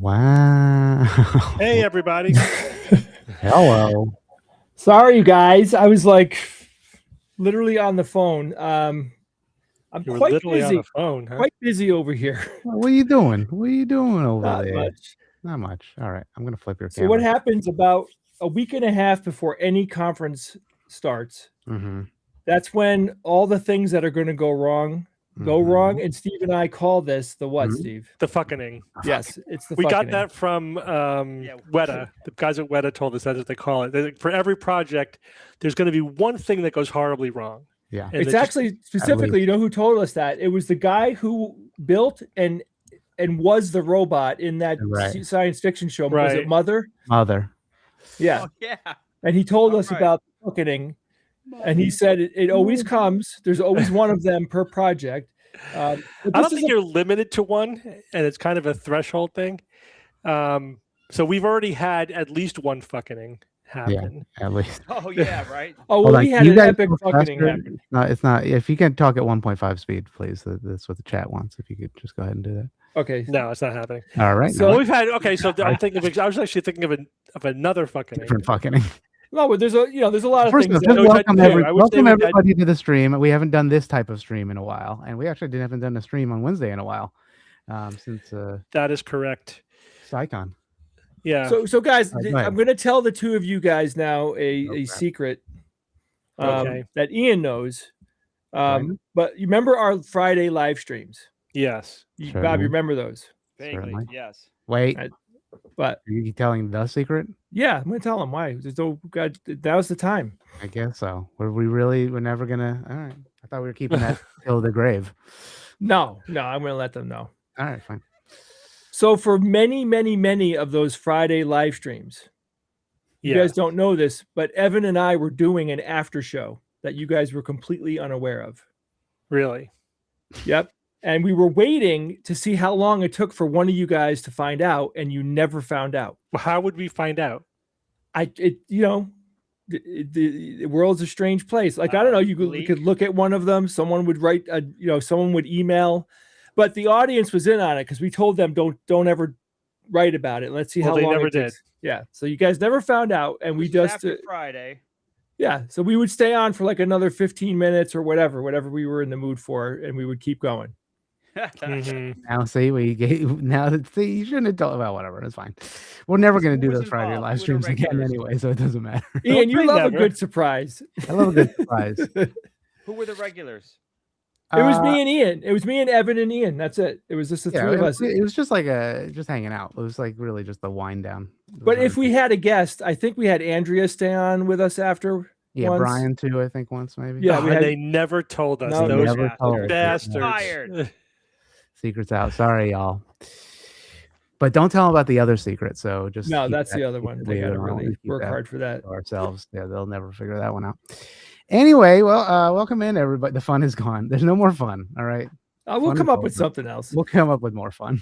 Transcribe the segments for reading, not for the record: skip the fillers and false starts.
Wow. Hey, everybody. Hello. Sorry, you guys. I was like literally on the phone. I'm You were quite literally busy. on the phone, huh? Quite busy over here. What are you doing? What are you doing over Not there? much. Not much. All right. I'm going to flip your So camera. what happens about a week and a half before any conference starts? Mm-hmm. That's when all the things that are going to go wrong go wrong. And Steve and I call this the what, Steve? The fucking. Yes, it's the We got fucking. that from Weta. The guys at Weta told us that's what they call it. Like, for every project, there's going to be one thing that goes horribly wrong. Yeah. It's actually specifically, you know who told us that? It was the guy who built and was the robot in that science fiction show. Right. Was it Mother? Mother. Yeah. Oh, yeah. And he told us about the booking, and he said it always comes. There's always one of them per project. I don't think you're limited to one, and it's kind of a threshold thing. So we've already had at least one fucking happen. Yeah, at least. Oh, yeah, right. Oh, well, we had an epic fucking happen. No, it's not. If you can talk at 1.5 speed, please. That's what the chat wants. If you could just go ahead and do that. Okay. No, it's not happening. All right. So we've had. Okay, so I'm thinking. I was actually thinking of another fucking different fucking. No, but there's a lot of First things. welcome everybody to the stream. We haven't done this type of stream in a while, and we actually haven't done a stream on Wednesday in a while since. That is correct. Psychon. Yeah. So guys, I'm going to tell the two of you guys now a secret that Ian knows. But you remember our Friday live streams? Yes. Bob, you remember those? Vaguely, yes. Wait. But are you telling the secret? Yeah, I'm gonna tell him why. That was the time. I guess so. We're never gonna. All right. I thought we were keeping that till the grave. No, I'm gonna let them know. All right, fine. So for many of those Friday live streams, you guys don't know this, but Evan and I were doing an after show that you guys were completely unaware of. Really? Yep. And we were waiting to see how long it took for one of you guys to find out, and you never found out. Well, how would we find out? The world's a strange place. Like, I don't know, you could look at one of them. Someone would write, someone would email, but the audience was in on it because we told them don't ever write about it. Let's see how long they never it takes. did. Yeah. So you guys never found out, and we just after Friday. Yeah. So we would stay on for like another 15 minutes or whatever we were in the mood for, and we would keep going. Now see, we gave see you shouldn't have told. Well, whatever, it's fine. We're never going to do Who was those Friday involved? live Who were the streams again regulars? anyway, so it doesn't matter. Ian, you say love never. a good surprise. I love a good surprise. Who were the regulars? It was me and Ian. It was me and Evan and Ian. That's it. It was just the three of us. It was just like just hanging out. It was like really just the wind down. But if we had a guest, I think we had Andrea stay on with us after. Yeah, once. Brian too, I think once maybe. Yeah, And they never told us. No, Those never told us. bastards. Fired. Secrets out. Sorry, y'all. But don't tell them about the other secret. So just No, keep that's that the other one. They secret. got to We don't really keep work that hard for that. to ourselves. Yeah, they'll never figure that one out. Anyway, well, welcome in everybody. The fun is gone. There's no more fun. All right. We'll Fun come is up with over. something else. We'll come up with more fun.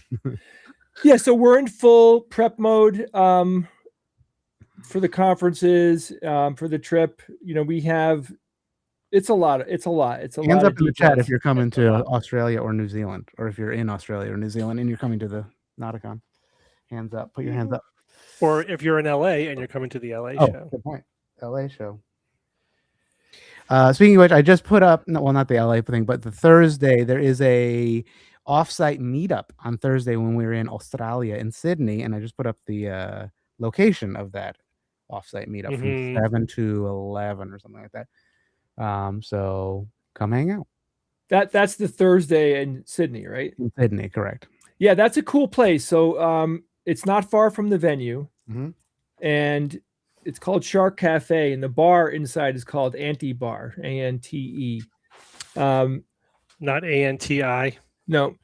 Yeah, so we're in full prep mode for the conferences, for the trip. You know, we have it's a lot. It's a lot. It's a Hands lot up of in the chat details. if you're coming to Australia or New Zealand, or if you're in Australia or New Zealand and you're coming to the Nauticon. Hands up. Put your hands up. Or if you're in LA and you're coming to the LA Oh, show. good point. LA show. Speaking of which, I just put up, well, not the LA thing, but the Thursday, there is a offsite meetup on Thursday when we were in Australia in Sydney. And I just put up the location of that offsite meetup from 7 to 11 or something like that. So come hang out. That's the Thursday in Sydney, right? In Sydney, correct. Yeah, that's a cool place. So it's not far from the venue. Mhm. And it's called Shark Cafe, and the bar inside is called Anti-Bar, ANTE. Not ANTI. No.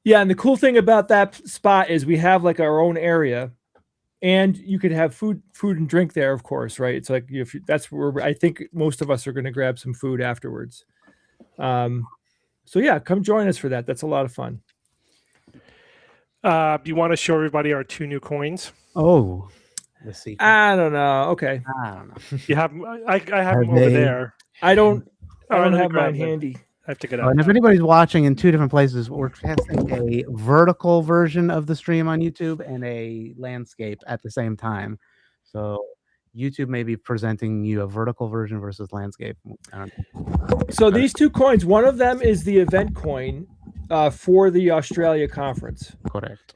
Yeah, and the cool thing about that spot is we have like our own area, and you could have food and drink there, of course, right? It's like that's where I think most of us are going to grab some food afterwards. So yeah, come join us for that. That's a lot of fun. Do you want to show everybody our 2 new coins? Oh, the secret. I don't know. Okay, I don't know. You have I have Are them over they- there. I don't Let me have grab mine them. handy. I have to get Oh, out. and if anybody's watching in 2 different places, we're testing a vertical version of the stream on YouTube and a landscape at the same time. So YouTube may be presenting you a vertical version versus landscape. I don't know. So these 2 coins, one of them is the event coin for the Australia conference. Correct.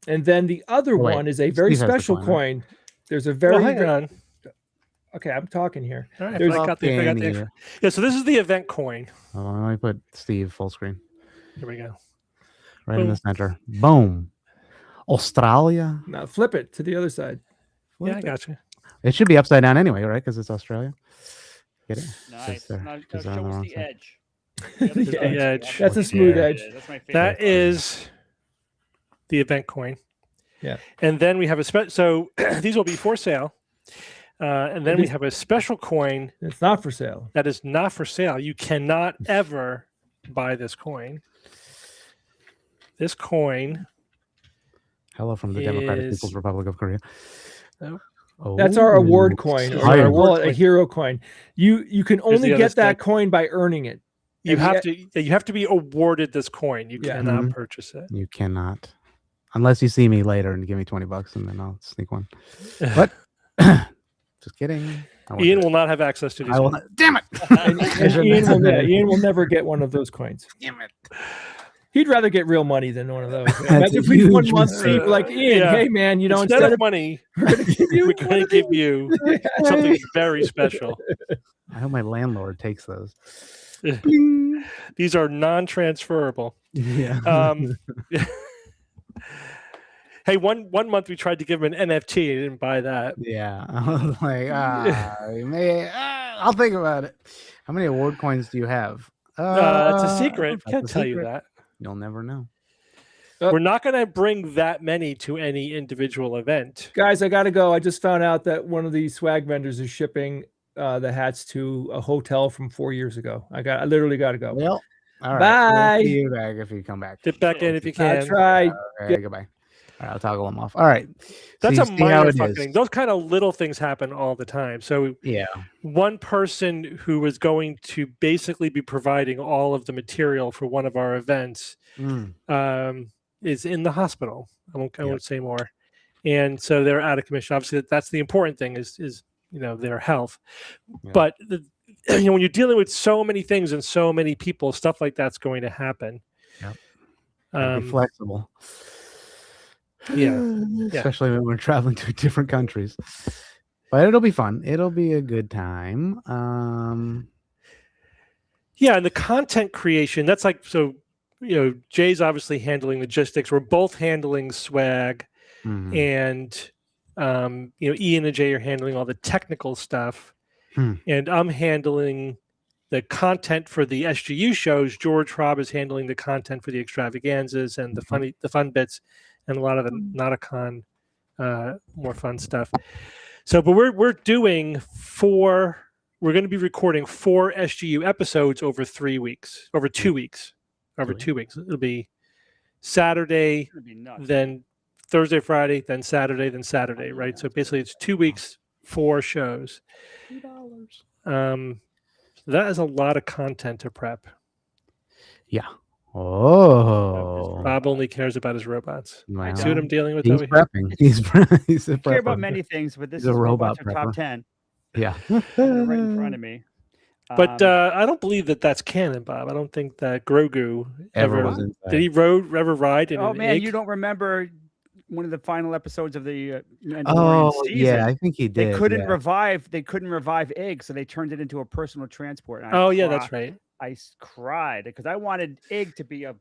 And then the other wait, one is a very Steve has the special coin, coin. There's a Well, very hang on. okay. I'm talking here. All right, There's- I got the yeah. So this is the event coin. Hold on, let me put Steve full screen. Here we go. Right in the Boom. center. Boom. Australia. Now flip it to the other side. Yeah, I Flip it. got you. It should be upside down anyway, right? Because it's Australia. Get it? Nice. there, Now, 'cause show I'm on the us wrong the side. edge. The edge. That's a smooth edge. That's my favorite. That is the event coin. Yeah. And then we have a so these will be for sale. And then we have a special coin It's not for sale. that is not for sale. You cannot ever buy this coin. This coin. Hello from the Democratic is- People's Republic of Korea. No. Oh, That's our award coin. Or Fire. our wallet, a hero coin. You can only the other get that stick. coin by earning it. You And have to be awarded this coin. You Yeah. cannot Mhm. purchase it. You cannot. Unless you see me later and give me $20 and then I'll sneak one. But just kidding. I won't Ian do it. will not have access to these. I will not. Damn it. And Ian will never get one of those coins. Damn it. He'd rather get real money than one of those. That's Imagine a if we won huge monthly, mistake. like Ian, Yeah. hey man, you know, Instead instead of of money, we're gonna give you we're going to give you something very special. I hope my landlord takes those. These are non-transferable. Yeah. Hey, one month we tried to give him an NFT. He didn't buy that. Yeah. I was like, I'll think about it. How many award coins do you have? It's a secret. that's Can't a tell you secret. that. You'll never know. We're not going to bring that many to any individual event. Guys, I gotta go. I just found out that one of the swag vendors is shipping the hats to a hotel from 4 years ago. I literally gotta go. Well, all right. Bye. We'll see you back if you come back. Dip back in if you can. That's right. Okay, goodbye. All right, I'll toggle them off. All right. That's So a you see how minor it fucking. is. Those kind of little things happen all the time. So Yeah. one person who was going to basically be providing all of the material for one of our events Mm. is in the hospital. I won't say more. And so they're out of commission. Obviously, that's the important thing is their health. Yeah. But when you're dealing with so many things and so many people, stuff like that's going to happen. Yep. Gotta be flexible. Yeah. Especially when we're traveling to different countries. But it'll be fun. It'll be a good time. Yeah, and the content creation, that's like, so, Jay's obviously handling logistics. We're both handling swag. And, Ian and Jay are handling all the technical stuff. And I'm handling the content for the SGU shows. George Robb is handling the content for the extravaganzas and the fun bits and a lot of the Nauticon more fun stuff. So, but we're doing we're going to be recording 4 SGU episodes over 3 weeks, over 2 weeks, It'll be Saturday, then Thursday, Friday, then Saturday, right? So basically it's 2 weeks, 4 shows. That is a lot of content to prep. Yeah. Oh. Bob only cares about his robots. Wow. See what I'm dealing with He's over prepping. here? He's a I care prepper. about many things, but this He's is a robot robots are top prepper. 10. Yeah. Right in front of me. But I don't believe that that's canon, Bob. I don't think that Grogu Ever ever was inside. did he ever ride in Oh an man, egg? you don't remember one of the final episodes of the Mandalorian Oh, season? yeah, I think he did. They couldn't yeah. revive Egg, so they turned it into a personal transport. And Oh yeah, that's right. I cried because I wanted Egg to be a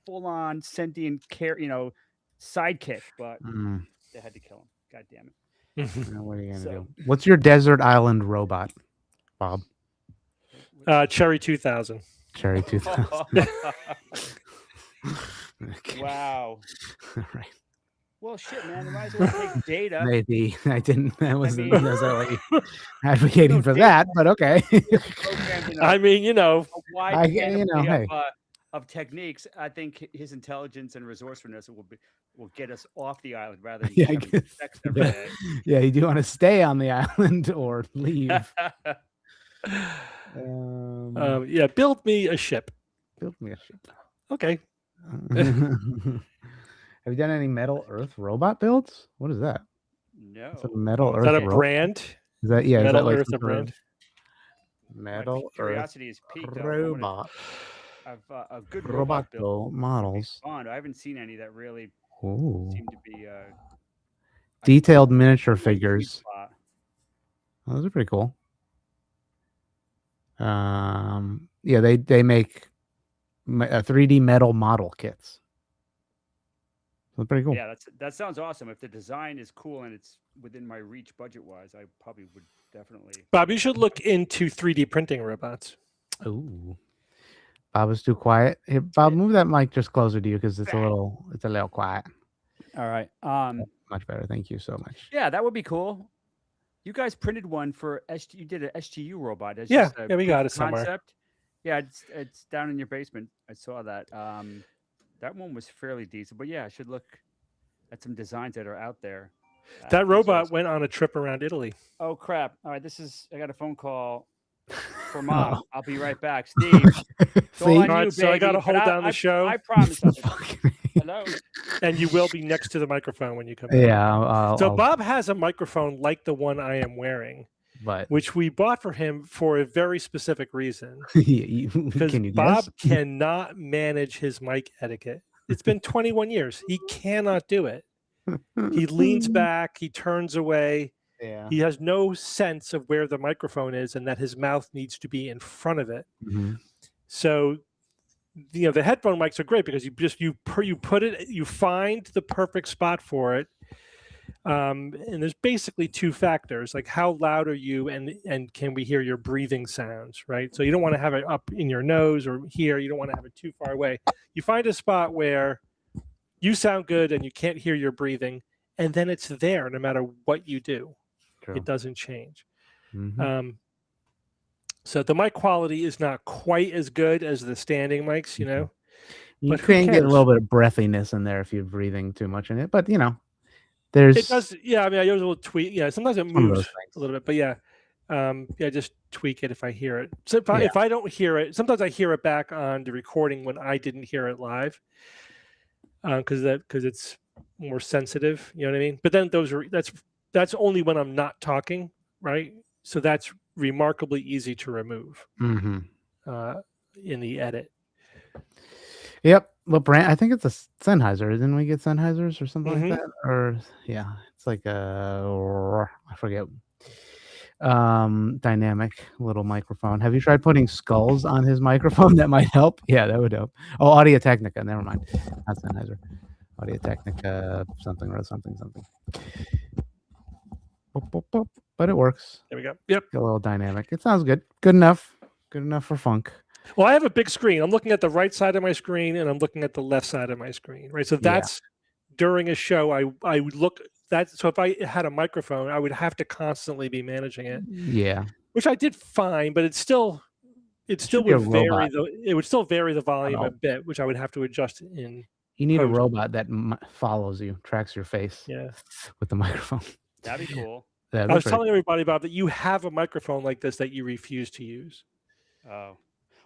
full-on sentient sidekick, but they had to kill him. God damn it! What are you gonna do? What's your desert island robot, Bob? Cherry 2000. Cherry 2000. Okay. Wow. All right. Well, shit, man. You might as well take data. Maybe I didn't. I wasn't mean- necessarily advocating for that, but okay. Programmed in I mean, a wide I get- panoply hey. of techniques. I think his intelligence and resourcefulness will get us off the island rather than Yeah, I having guess. sex every day. Yeah, you do want to stay on the island or leave? Yeah, build me a ship. Build me a ship. Okay. Have you done any Metal Earth robot builds? What is that? No. It's a Metal Earth. Is that a robot? brand? Is that is Metal that like Earth some a sort of brand? Metal Earth Curiosity is peaked. robot I've a good robot build. Roboto models. Fun. I haven't seen any that really Ooh. seem to be Detailed miniature sweet figures. spot. Oh, those are pretty cool. Yeah, they make 3D metal model kits. That's pretty cool. Yeah, that sounds awesome. If the design is cool and it's within my reach budget wise, I probably would definitely. Bob, you should look into 3D printing robots. Ooh. Bob is too quiet. Here, Bob, move that mic just closer to you because it's a little quiet. All right. Much better. Thank you so much. Yeah, that would be cool. You guys printed one for SGU. You did an SGU robot. It's Yeah, just a yeah, we proof got of it somewhere. concept. Yeah, it's down in your basement. I saw that. That one was fairly decent, but yeah, I should look at some designs that are out there. That These robot are- went on a trip around Italy. Oh crap! All right, I got a phone call for Mom. I'll be right back, Steve. It's all See? on All you, right, so I gotta baby, hold but down the show. I promise. Hello. And you will be next to the microphone when you come back. Yeah. So Bob has a microphone like the one I am wearing, but which we bought for him for a very specific reason. Because can you Bob guess? cannot manage his mic etiquette. It's been 21 years. He cannot do it. He leans back. He turns away. Yeah. He has no sense of where the microphone is and that his mouth needs to be in front of it. Mhm. So, the headphone mics are great because you put it, you find the perfect spot for it. And there's basically 2 factors, like how loud are you and can we hear your breathing sounds, right? So you don't want to have it up in your nose or here. You don't want to have it too far away. You find a spot where you sound good and you can't hear your breathing, and then it's there no matter what you do. True. It doesn't change. Mhm. So the mic quality is not quite as good as the standing mics, You but who can get a cares? little bit of breathiness in there if you're breathing too much in it, but there's It does. Yeah, I mean, I use a little tweak. Yeah, sometimes it some of those moves things. a little bit, but yeah, just tweak it if I hear it. So if I don't hear it, sometimes I hear it back on the recording when I didn't hear it live, because it's more sensitive. You know what I mean? But then that's only when I'm not talking, right? So that's remarkably easy to remove in the edit. Yep. What brand? I think it's a Sennheiser. Didn't we get Sennheisers or something like that? Or yeah, it's like a I forget. Dynamic little microphone. Have you tried putting skulls on his microphone? That might help. Yeah, that would help. Oh, Audio Technica. Never mind. Not Sennheiser. Audio Technica. Something or something. Boop, boop, boop. But it works. There we go. Yep. A little dynamic. It sounds good. Good enough. Good enough for funk. Well, I have a big screen. I'm looking at the right side of my screen and I'm looking at the left side of my screen, right? So that's during a show. I would look that. So if I had a microphone, I would have to constantly be managing it. Yeah. Which I did fine, but it still would vary it would still vary the volume a bit, which I would have to adjust in. You need a robot that follows you, tracks your face. Yeah. With the microphone. That'd be cool. I was telling everybody about that. You have a microphone like this that you refuse to use. Oh,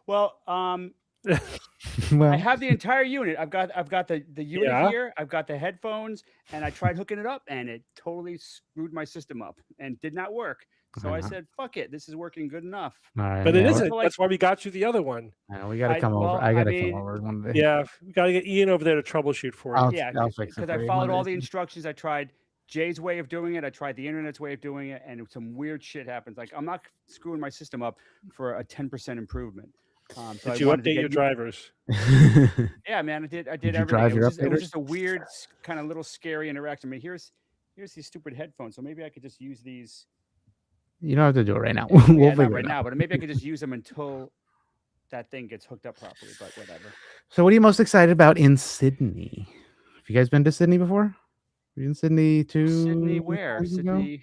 well, I have the entire unit. I've got the unit here. I've got the headphones, and I tried hooking it up, and it totally screwed my system up and did not work. So I said, "Fuck it, this is working good enough." All right, but it isn't. That's why we got you the other one. I know we got to come over. I got to come over one day. Yeah, we got to get Ian over there to troubleshoot for you. Yeah, because I followed all the instructions. I tried Jay's way of doing it. I tried the internet's way of doing it, and some weird shit happens. Like I'm not screwing my system up for a 10% improvement. So did you update your drivers? Yeah, man, I did everything. It was just a weird, kind of little scary interaction. I mean, here's these stupid headphones. So maybe I could just use these. You don't have to do it right now. We'll figure it out. Now, but maybe I could just use them until that thing gets hooked up properly. But whatever. So, what are you most excited about in Sydney? Have you guys been to Sydney before? Were you in Sydney too? Sydney where? Sydney,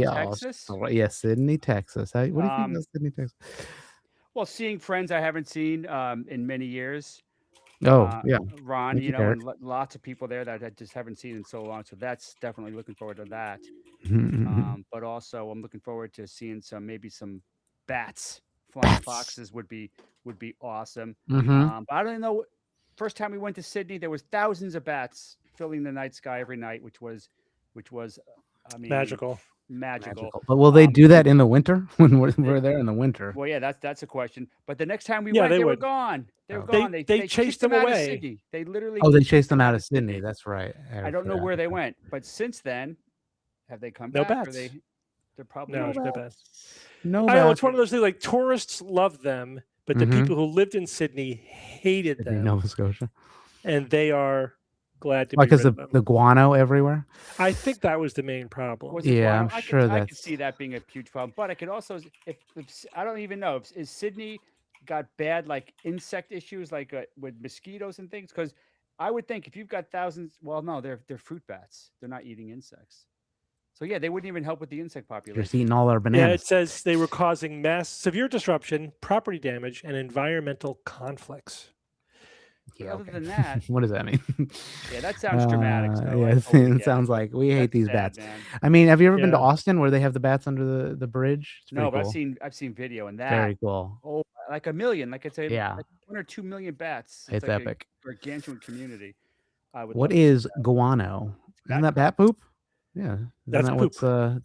Texas. Yeah, Sydney, Texas. What do you think about Sydney, Texas? Well, seeing friends I haven't seen in many years. Oh, yeah. Ron, and lots of people there that I just haven't seen in so long. So that's definitely looking forward to that. But also I'm looking forward to seeing maybe some bats. Flying foxes would be awesome. But I don't know. First time we went to Sydney, there was thousands of bats filling the night sky every night, which was I mean, magical. But will they do that in the winter when we're there in the winter? Well, yeah, that's a question. But the next time we went, they were gone. They were gone. They chased them away. Out of Sydney. They literally. Oh, they chased them out of Sydney. That's right. I don't know where they went, but since then, have they come back? No bats. They're probably no bats. No I bats. know it's one of those things. Like tourists love them, but the people who lived in Sydney hated them. Nova Scotia, and they are glad to be because of the guano everywhere. I think that was the main problem. Yeah, I'm sure I could see that being a huge problem. But I could also, if I don't even know, is Sydney got bad like insect issues like with mosquitoes and things? Because I would think if you've got thousands, well, no, they're fruit bats. They're not eating insects. So yeah, they wouldn't even help with the insect population. Just eating all our bananas. Yeah, it says they were causing severe disruption, property damage, and environmental conflicts. Yeah, other than that, what does that mean? Yeah, that sounds dramatic. So it sounds like we hate these bats. Man. I mean, have you ever been to Austin where they have the bats under the bridge? No, but cool. I've seen video and that. Very cool. Oh, like a million, like it's like 1 or 2 million bats. It's like epic. A gargantuan community. What is guano? Isn't that bat poop? Yeah, that's that poop.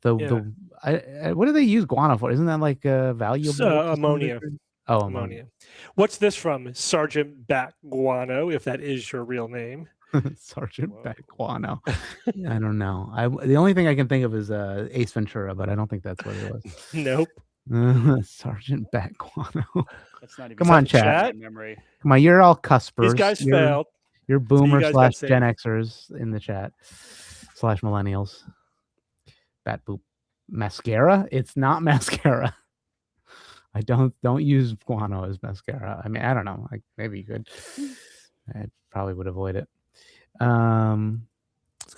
What's what do they use guano for? Isn't that like valuable? Ammonia. Oh, ammonia. What's this from? Sergeant Bat Guano, if that is your real name. Sergeant Bat Guano. I don't know. The only thing I can think of is Ace Ventura, but I don't think that's what it was. Nope. Sergeant Bat Guano. That's not even Come on, chat. Memory. Come on, you're all cuspers. These guys failed. You're boomer / Gen Xers in the chat / millennials. Bat poop. Mascara? It's not mascara. I don't use guano as mascara. I mean, I don't know. Maybe you could. I probably would avoid it.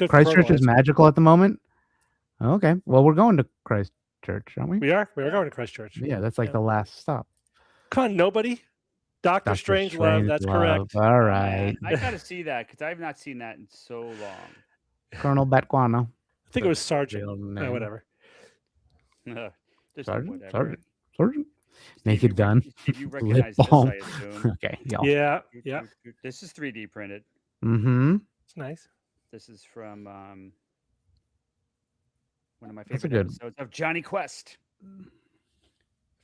Christchurch is magical at the moment. Okay. Well, we're going to Christchurch, aren't we? We are. We are going to Christchurch. Yeah, that's like the last stop. Come on, nobody. Doctor Strangelove. That's correct. All right. I gotta see that because I have not seen that in so long. Colonel Bat Guano. I think it was Sergeant. Whatever. Sergeant. Naked Gun. Did you recognize this, I assume? Okay. Yeah. This is 3D printed. Mm-hmm. It's nice. This is from one of my favorite episodes of Johnny Quest.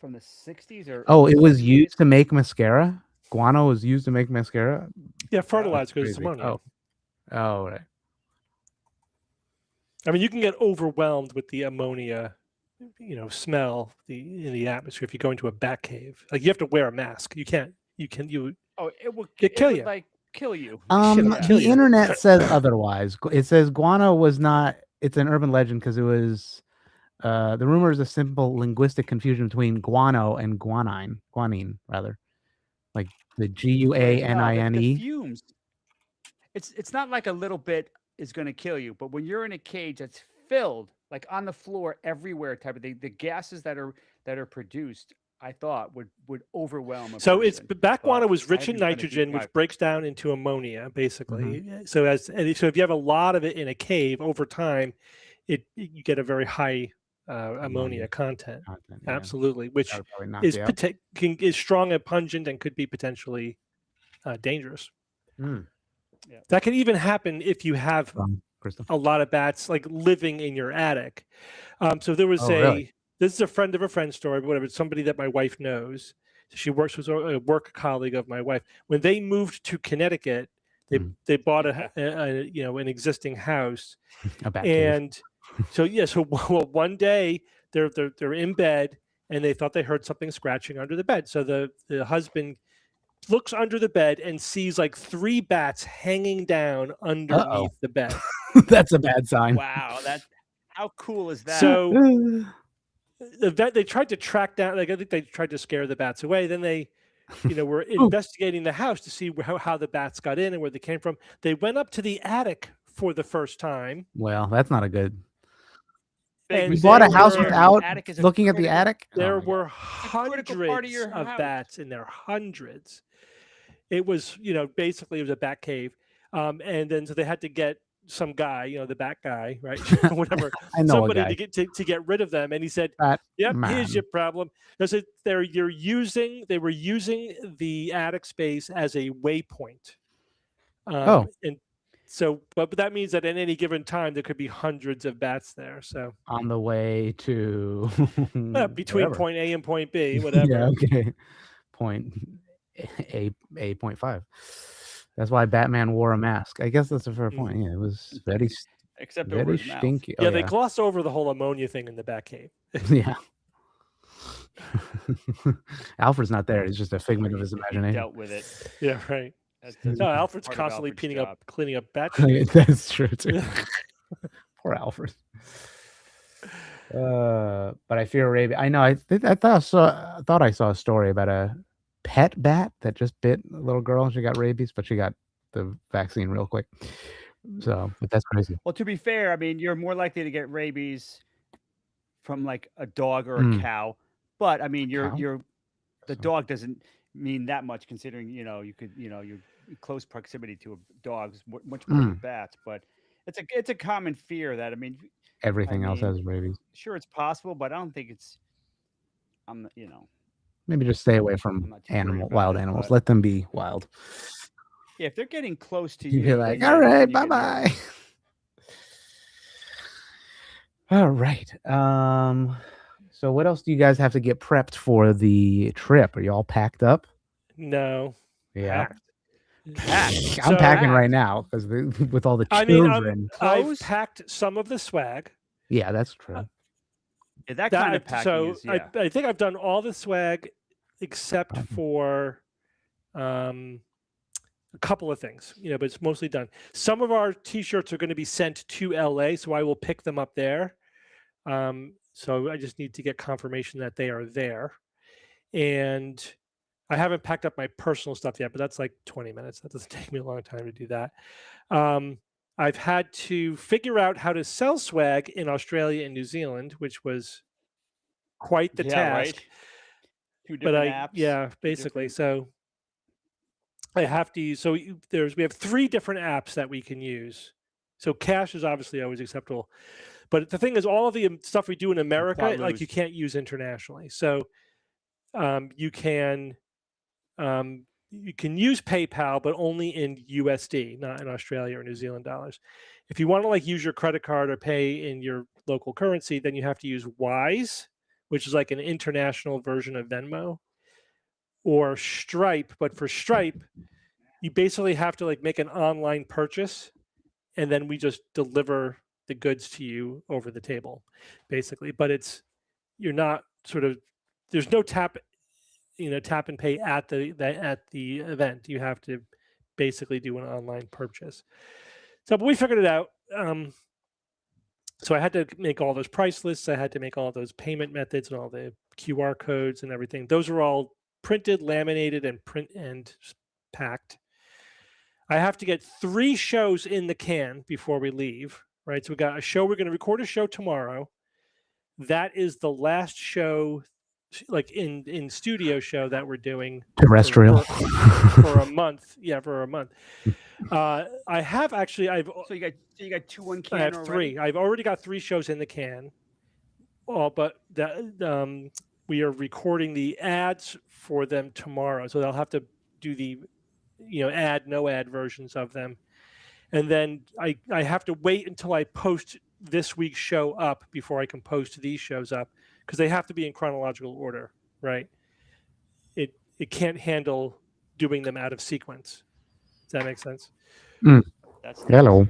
from the 60s or Oh, early it was 70s. used to make mascara? Guano was used to make mascara? Yeah, fertilizer goes Crazy. ammonia. Oh, right. I mean, you can get overwhelmed with the ammonia, smell in the atmosphere if you go into a bat cave. Like you have to wear a mask. You can't. Oh, it would kill would, you. like kill you. Shit'll kill The you. internet says otherwise. It says guano was not. It's an urban legend because it was. The rumor is a simple linguistic confusion between guano and guanine rather, like the No, the guanine. fumes. It's not like a little bit is going to kill you, but when you're in a cage that's filled, like on the floor everywhere, type of thing, the gases that are produced, I thought would overwhelm a So person. bat guano was I rich in haven't done a deep nitrogen, which dive. breaks down into ammonia, basically. So if you have a lot of it in a cave over time, you get a very high ammonia content. Yeah. Absolutely, which That would probably knock is you out. is strong and pungent and could be potentially dangerous. Mm. Yeah. That could even happen if you have Crystal. a lot of bats like living in your attic. So there was really? this is a friend of a friend story, but whatever. It's somebody that my wife knows. She works with a work colleague of my wife. When they moved to Connecticut, they bought an existing house, A bat cave. and so one day they're in bed and they thought they heard something scratching under the bed. So the husband looks under the bed and sees like 3 bats hanging down underneath the bed. That's a bad sign. Wow, how cool is that? So they tried to track down. Like I think they tried to scare the bats away. Then they, were investigating the house to see how the bats got in and where they came from. They went up to the attic for the first time. Well, that's not a good. And You bought a house there- without attic is a looking at the critical- attic? There Oh my were critical part of hundreds your of house. bats in there. Hundreds. It was, basically it was a bat cave. And then so they had to get some guy, the bat guy, right? Whatever. I know somebody a guy. to get rid of them. And he said, Bat "Yep, man. here's your problem." They were using the attic space as a waypoint. And so, but that means that at any given time there could be hundreds of bats there. So On the way to between wherever. point A and point B, whatever. Yeah, okay. Point A.5. That's why Batman wore a mask. I guess that's a fair point. Yeah, it was very Except over very his mouth. stinky. Yeah, Oh, they glossed over the whole ammonia thing in the bat cave. yeah. Alfred's not there. He's just a figment of his He imagination. dealt with it. Yeah, right. That's No, Alfred's part of constantly Alfred's cleaning up bat Yeah, shit. that's true too. Poor Alfred. But I fear rabies. I know. I thought I saw a story about a pet bat that just bit a little girl and she got rabies, but she got the vaccine real quick. So, but that's crazy. Well, to be fair, I mean, you're more likely to get rabies from like a dog or a cow, but I mean, the dog doesn't mean that much considering you could you're in close proximity to a dog's much more than bats, but it's a common fear that Everything else has rabies. Sure, it's possible, but I don't think it's Maybe just stay away I'm from not too worried about wild it, animals. but- Let them be wild. Yeah, if they're getting close to you, You'd be then like, yeah, all right, you get bye nervous. bye. All right. So what else do you guys have to get prepped for the trip? Are you all packed up? No. Yeah. Packed. I'm So- packing right now because with all the I children. mean, I've Clothes? packed some of the swag. Yeah, that's true. Yeah, that kind of packing so is, yeah. I think I've done all the swag except for a couple of things, but it's mostly done. Some of our t-shirts are going to be sent to LA, so I will pick them up there. So I just need to get confirmation that they are there. And I haven't packed up my personal stuff yet, but that's like 20 minutes. That doesn't take me a long time to do that. I've had to figure out how to sell swag in Australia and New Zealand, which was quite the task. Right. Two But different apps. yeah, basically. So I have to use. So we have 3 different apps that we can use. So cash is obviously always acceptable, but the thing is, all of the stuff we do in America, like you can't use internationally. So you can use PayPal, but only in USD, not in Australia or New Zealand dollars. If you want to use your credit card or pay in your local currency, then you have to use Wise, which is like an international version of Venmo, or Stripe. But for Stripe, you basically have to like make an online purchase, and then we just deliver the goods to you over the table, basically. But you're not sort of, there's no tap and pay at the event. You have to basically do an online purchase. So, but we figured it out. So I had to make all those price lists. I had to make all those payment methods and all the QR codes and everything. Those are all printed, laminated, and packed. I have to get 3 shows in the can before we leave, right? So we got a show. We're going to record a show tomorrow. That is the last show, like in studio show that we're doing Terrestrial. for a month. Yeah, for a month. I have actually. So you got 2 in can. I have already? 3. I've already got 3 shows in the can. But we are recording the ads for them tomorrow, so they'll have to do the, ad no ad versions of them, and then I have to wait until I post this week's show up before I can post these shows up, because they have to be in chronological order, right? It can't handle doing them out of sequence. Does that make sense? That's Hello.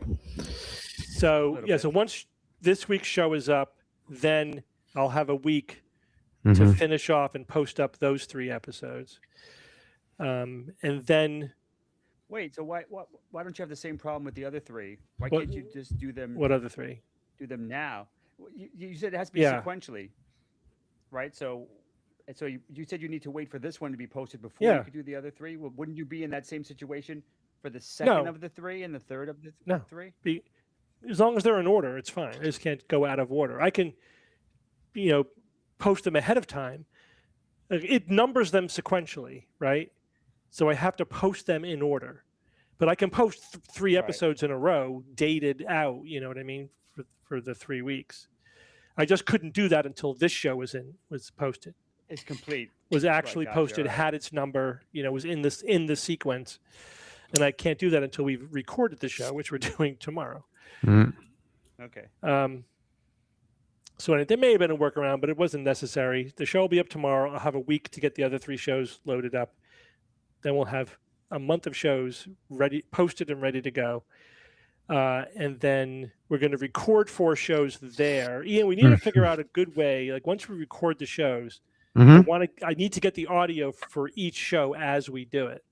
So so once this week's show is up, then I'll have a week Mm-hmm. to finish off and post up those 3 episodes, and then. Wait, so why don't you have the same problem with the other 3? Why can't you just do them? What other 3? Do them now. You said it has to be sequentially, right? So you said you need to wait for this one to be posted before you could do the other 3. Well, wouldn't you be in that same situation for the second of the 3 and the third of the 3? As long as they're in order, it's fine. I just can't go out of order. I can, post them ahead of time. It numbers them sequentially, right? So I have to post them in order, but I can post 3 episodes in a row, dated out. You know what I mean, for the 3 weeks. I just couldn't do that until this show was posted. It's complete. Was actually posted, had its number. Was in the sequence, and I can't do that until we've recorded the show, which we're doing tomorrow. Okay. So there may have been a workaround, but it wasn't necessary. The show will be up tomorrow. I'll have a week to get the other 3 shows loaded up. Then we'll have a month of shows posted and ready to go. And then we're going to record 4 shows there. Ian, we need to figure out a good way. Like once we record the shows, I need to get the audio for each show as we do it.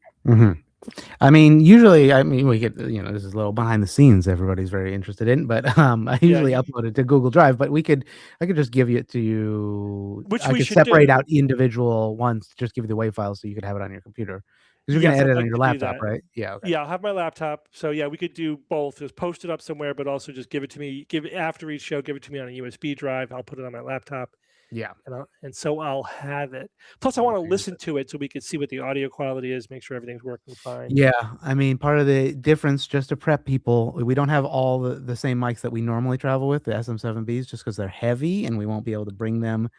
I mean, usually, we get, this is a little behind the scenes everybody's very interested in, but I usually upload it to Google Drive, but I could just give it to you. Which I we could should separate out individual ones, just give you the WAV file so you could have it on your computer. Because you're going to edit on your laptop, right? Yeah. Okay. Yeah, I'll have my laptop. So yeah, we could do both. Just post it up somewhere, but also just give it to me. After each show, give it to me on a USB drive. I'll put it on my laptop. Yeah. And so I'll have it. Plus, I want to listen to it so we can see what the audio quality is, make sure everything's working fine. Yeah. I mean, part of the difference, just to prep people, we don't have all the same mics that we normally travel with, the SM7Bs, just because they're heavy and we won't be able to bring them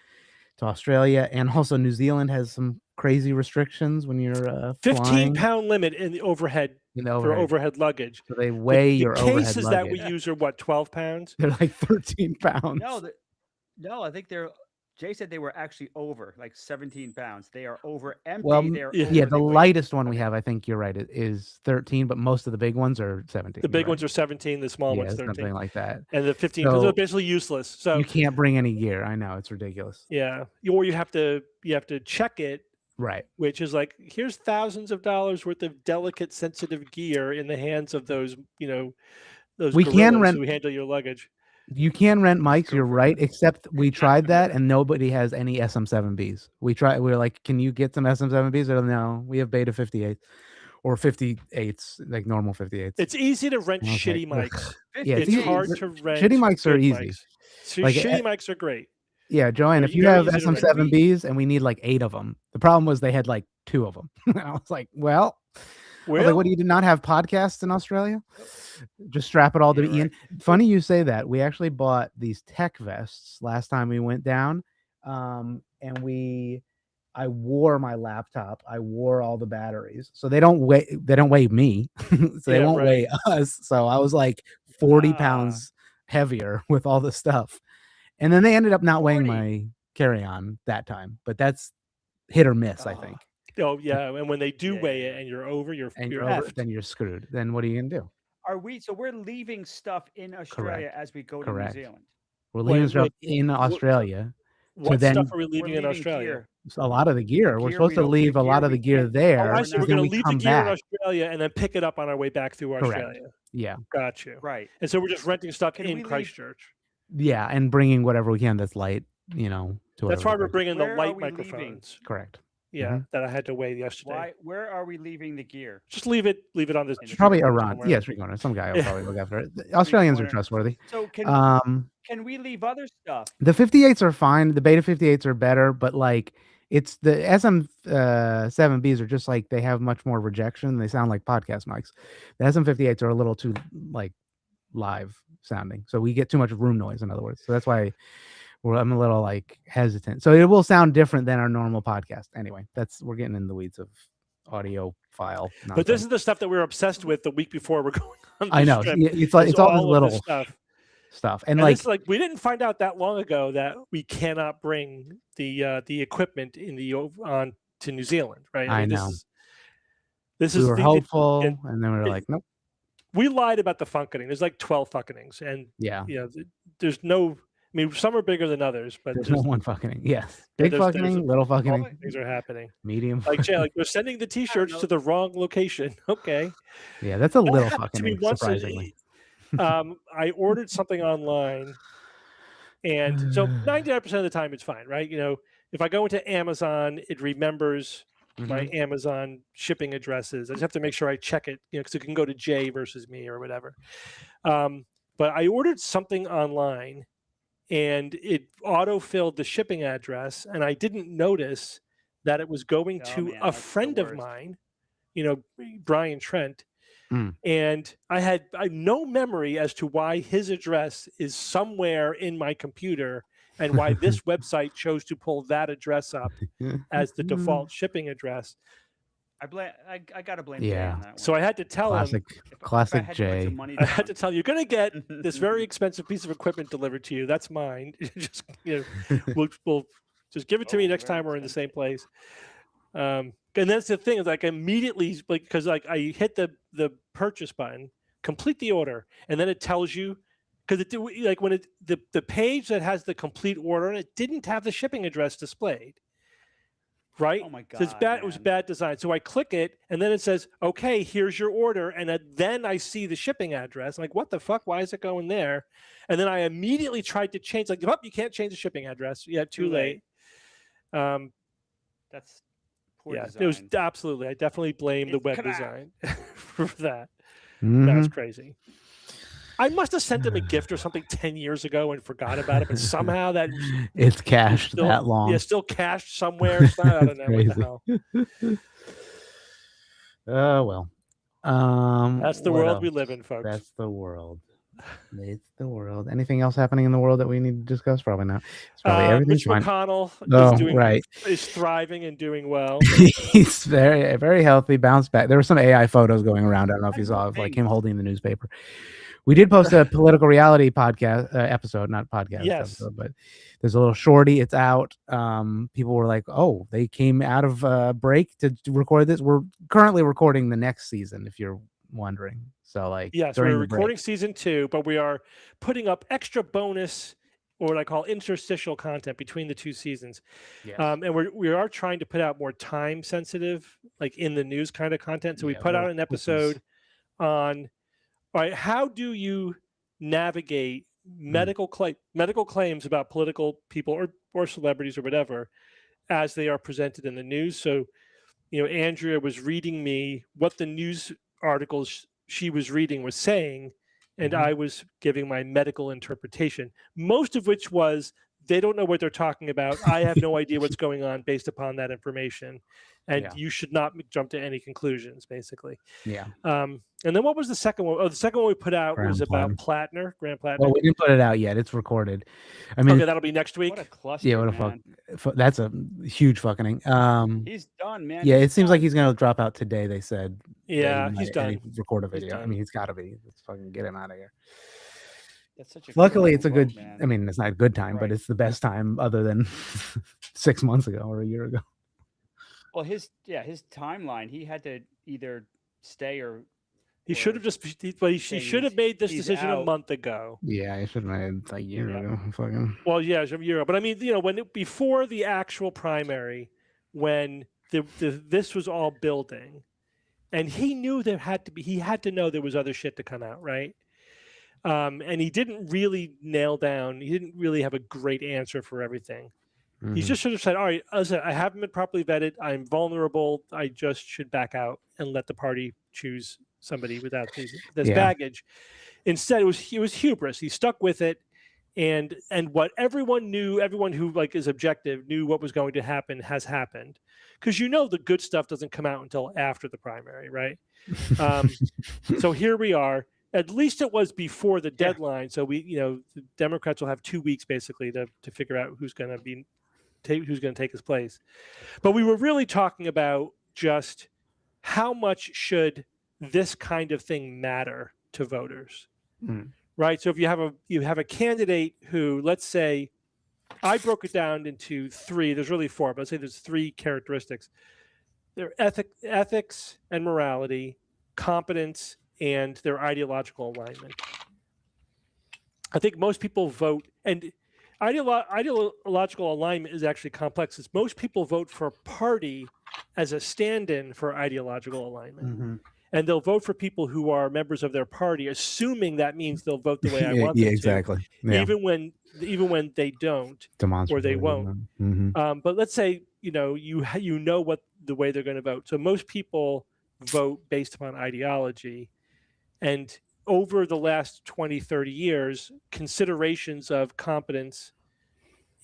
to Australia. And also New Zealand has some crazy restrictions when you're 15-pound limit in the overhead. For overhead luggage. So they weigh your overhead luggage. The cases that we use are what, 12 pounds? They're like 13 pounds. No, I think Jay said they were actually over, like 17 pounds. They are over empty. Well, the lightest one we have, I think you're right, it is 13, but most of the big ones are 17. The big ones are 17, the small ones 13. Something like that. And the 15, because they're basically useless. So you can't bring any gear. I know, it's ridiculous. Yeah, or you have to check it. Right. Which is like, here's thousands of dollars worth of delicate, sensitive gear in the hands of those, those we can rent who handle your luggage. You can rent mics, you're right, except we tried that and nobody has any SM7Bs. We're like, can you get some SM7Bs? Or no, we have Beta 58 or 58s, like normal 58s. It's easy to rent shitty mics. Yeah, it's hard to rent. Shitty mics are easy. Shitty mics are great. Yeah, Joanne, if you have SM7Bs and we need like 8 of them, the problem was they had like 2 of them. I was like, well, what do you not have podcasts in Australia? Just strap it all to Ian. Funny you say that. We actually bought these tech vests last time we went down. And I wore my laptop. I wore all the batteries. So they don't weigh me. So they won't weigh us. So I was like 40 pounds heavier with all the stuff. And then they ended up not weighing my carry on that time, but that's hit or miss, I think. Oh yeah, and when they do Yeah, weigh yeah, it and you're over, you're Over, effed. then you're screwed. Then what are you gonna do? So we're leaving stuff in Australia Correct. as we go to Correct. New Zealand. We're leaving stuff wait, in Australia to What stuff then are we We're leaving in leaving Australia? gear. a lot of the gear. We're Gear, supposed we to don't- leave a lot of we the gear can't- there. Oh, I see. We're then going we to leave the come gear in back. Australia and then pick it up on our way back through Correct. Australia. Yeah. Got you. Right. And so we're just renting stuff Can we in leave- Christchurch. Yeah, and bringing whatever we can that's light, to That's why whatever we're bringing the Where are light we leaving? microphones. correct. Yeah, that I had to weigh yesterday. Where are we leaving the gear? Just leave it on this. Probably trip Iran. somewhere. Yeah, street corner. Some guy will Yeah. probably look after it. The Australians are corner. trustworthy. So can we leave other stuff? The 58s are fine. The Beta 58s are better, but like it's the SM 7Bs are just like they have much more rejection. They sound like podcast mics. The SM 58s are a little too like live sounding, so we get too much room noise. In other words, so that's why I'm a little like hesitant. So it will sound different than our normal podcast. Anyway, we're getting in the weeds of audio file. But this is the stuff that we were obsessed with the week before we're going on this I know. trip. It's like is it's all this of little this stuff, And like it's like we didn't find out that long ago that we cannot bring the equipment on to New Zealand, right? I mean, know. This we is were hopeful, and then we were like, nope. We lied about the funkening. There's like 12 funkenings, and Yeah, there's no. I mean, some are bigger than others, but there's no one fucking. Yes, big there's fucking, little all fucking, things are happening. medium. Like Jay, like we're sending the T-shirts to the wrong location. Okay, Yeah, that's a little happened to me fucking once. surprisingly. I ordered something online, and so 99% of the time it's fine, right? If I go into Amazon, it remembers my Amazon shipping addresses. I just have to make sure I check it, because it can go to Jay versus me or whatever. But I ordered something online, and it auto-filled the shipping address, and I didn't notice that it was going to man, a that's the friend of worst. mine, Brian Trent. Mm. And I had no memory as to why his address is somewhere in my computer and why this website chose to pull that address up as the default shipping address. I gotta blame Yeah. Jay on that one. So I had to tell him, Classic had to put Jay. some money I down. had to tell you, you're going to get this very expensive piece of equipment delivered to you. That's mine. Just, we'll just give it to me next very time we're in the same place. And that's the thing, is like immediately, like, because like I hit the purchase button, complete the order, and then it tells you, because it like when the page that has the complete order on it didn't have the shipping address displayed. Right? Oh my God, So it's bad. It was man. bad design. So I click it, and then it says, "Okay, here's your order," and then I see the shipping address. I'm like, "What the fuck? Why is it going there?" And then I immediately tried to change. Like, oh, you can't change the shipping address. Yeah, too late. That's poor Yeah, design. it was absolutely. I definitely blame the It's web crap. design for that. Mhm. That's crazy. I must have sent him a gift or something 10 years ago and forgot about it, but somehow that It's cached still, that long. yeah, still cached somewhere. So I don't know what the hell. Oh well. That's the what world we else? live in, folks. That's the world. It's the world. Anything else happening in the world that we need to discuss? Probably not. It's probably everything's Mitch fine. McConnell is thriving and doing well. He's very, very healthy, bounced back. There were some AI photos going around. I don't know if you saw of like him holding the newspaper. We did post a political reality podcast episode, not podcast episode, but there's a little shorty. It's out. People were like, "Oh, they came out of break to record this." We're currently recording the next season, if you're wondering. So, like, yes, we're recording season 2, but we are putting up extra bonus, or what I call interstitial content between the 2 seasons. Yes. And we are trying to put out more time sensitive, like in the news kind of content. So we put out an episode on, all right, how do you navigate medical claims about political people or celebrities or whatever as they are presented in the news. So, Andrea was reading me what the news articles she was reading was saying, and I was giving my medical interpretation, most of which was, they don't know what they're talking about. I have no idea what's going on based upon that information. And you should not jump to any conclusions, basically. Yeah. And then what was the second one? Oh, the second one we put out was about Graham Plattner. Well, we didn't put it out yet. It's recorded. I mean, okay, that'll be next week. What a cluster. Yeah, what a fuck. That's a huge fucking. He's done, man. Yeah, it seems like he's gonna drop out today. They said. Yeah, he's done. Record a He's video. I done. mean, he's got to be. Let's fucking get him out of here. That's such a Luckily, it's critical a good. vote, man. I mean, it's not a good time, but Right. it's the best time other than 6 months ago or a year ago. Well, his timeline, he had to either stay or He should have just. He should have made this decision a month ago. Yeah, I should have made it a year ago. Fucking. Well, yeah, a year ago. But I mean, you know, before the actual primary, when this was all building, and he knew he had to know there was other shit to come out, right? And he didn't really nail down. He didn't really have a great answer for everything. He just should have said, "All right, I haven't been properly vetted. I'm vulnerable. I just should back out and let the party choose somebody without this baggage." Instead, it was hubris. He stuck with it, and what everyone knew, everyone who like is objective knew what was going to happen has happened, because the good stuff doesn't come out until after the primary, right? So here we are. At least it was before the deadline. So the Democrats will have 2 weeks basically to figure out who's going to take his place. But we were really talking about just how much should this kind of thing matter to voters, right? So if you have a candidate who, let's say, I broke it down into 3. There's really 4, but let's say there's 3 characteristics. They're ethics and morality, competence, and their ideological alignment. I think most people vote, and ideological alignment is actually complex. It's most people vote for a party as a stand-in for ideological alignment. And they'll vote for people who are members of their party, assuming that means they'll vote the way I want them to. Exactly. Yeah. Even when they don't, or they won't. But let's say you know what the way they're going to vote. So most people vote based upon ideology, and over the last 20, 30 years, considerations of competence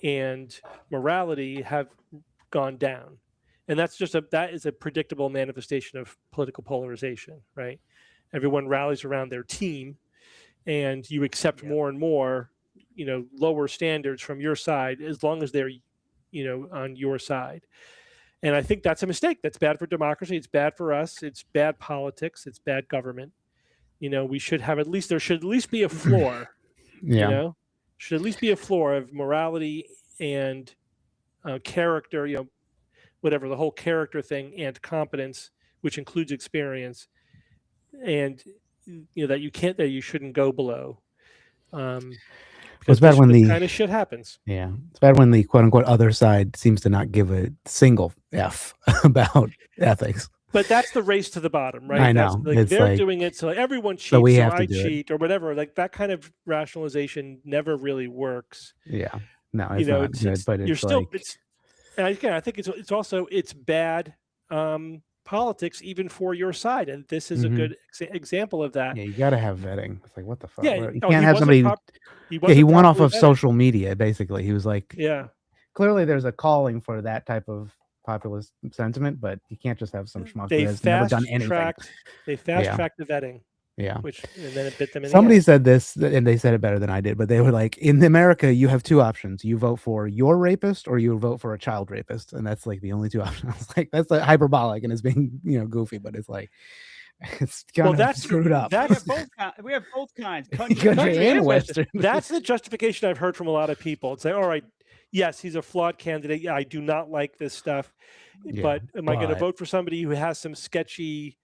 and morality have gone down. And that is a predictable manifestation of political polarization, right? Everyone rallies around their team, and you accept more and more, lower standards from your side, as long as they're, on your side. And I think that's a mistake. That's bad for democracy. It's bad for us. It's bad politics. It's bad government. We should have there should at least be a floor. Should at least be a floor of morality and character, whatever, the whole character thing, and competence, which includes experience, and that you shouldn't go below. It's bad when the kind of shit happens. Yeah, it's bad when the quote unquote other side seems to not give a single F about ethics. But that's the race to the bottom, right? I know. They're doing it so everyone cheats, so I cheat, or whatever. Like that kind of rationalization never really works. Yeah, no, it's not good. But you're still. And again, I think it's also bad politics even for your side, and this is a good example of that. Yeah, you got to have vetting. It's like, what the fuck? Yeah, you can't have somebody. He won off of social media. Basically, he was like, clearly there's a calling for that type of populist sentiment, but you can't just have some schmuck who has never done anything. They fast-tracked the vetting. Yeah. And then it bit them in Somebody the ass. said this, and they said it better than I did, but they were like, in America, you have 2 options. You vote for your rapist or you vote for a child rapist. And that's like the only 2 options. Like, that's like hyperbolic and it's being, goofy, but it's like, it's kind of screwed up. We have both kinds. Country and Western. That's the justification I've heard from a lot of people. It's like, all right, yes, he's a flawed candidate. Yeah, I do not like this stuff. But am I going to vote for somebody who has some sketchy,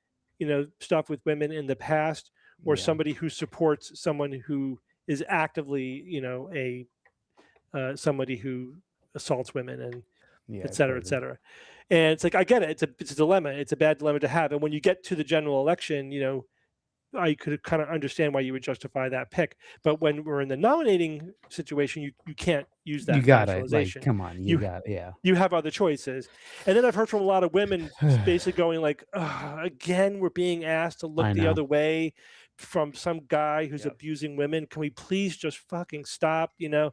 stuff with women in the past, or somebody who supports someone who is actively, somebody who assaults women and et cetera, et cetera. And it's like, I get it. It's a dilemma. It's a bad dilemma to have. And when you get to the general election, I could kind of understand why you would justify that pick. But when we're in the nominating situation, you can't use that. You got it. Come on. You have other choices. And then I've heard from a lot of women basically going like, again, we're being asked to look the other way from some guy who's abusing women. Can we please just fucking stop? And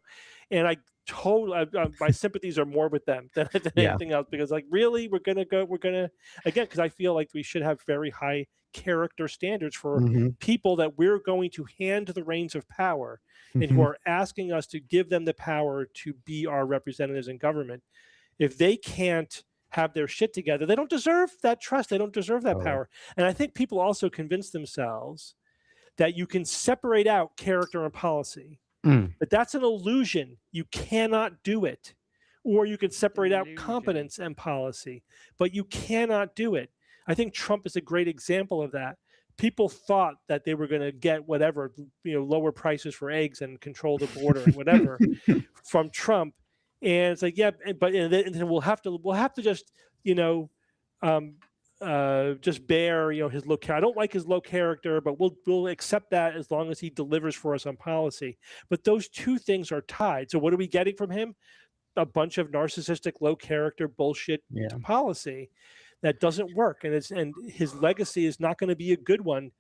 my sympathies are more with them than anything else, because like, really, we're gonna again, because I feel like we should have very high character standards for people that we're going to hand the reins of power and who are asking us to give them the power to be our representatives in government. If they can't have their shit together, they don't deserve that trust. They don't deserve that power. And I think people also convince themselves that you can separate out character and policy. But that's an illusion. You cannot do it. Or you can separate out competence and policy, but you cannot do it. I think Trump is a great example of that. People thought that they were going to get whatever, lower prices for eggs and control the border and whatever from Trump. And it's like, yeah, but and then we'll have to just, just bear, his low character. I don't like his low character, but we'll accept that as long as he delivers for us on policy. But those two things are tied. So what are we getting from him? A bunch of narcissistic, low character bullshit policy that doesn't work, and his legacy is not going to be a good one.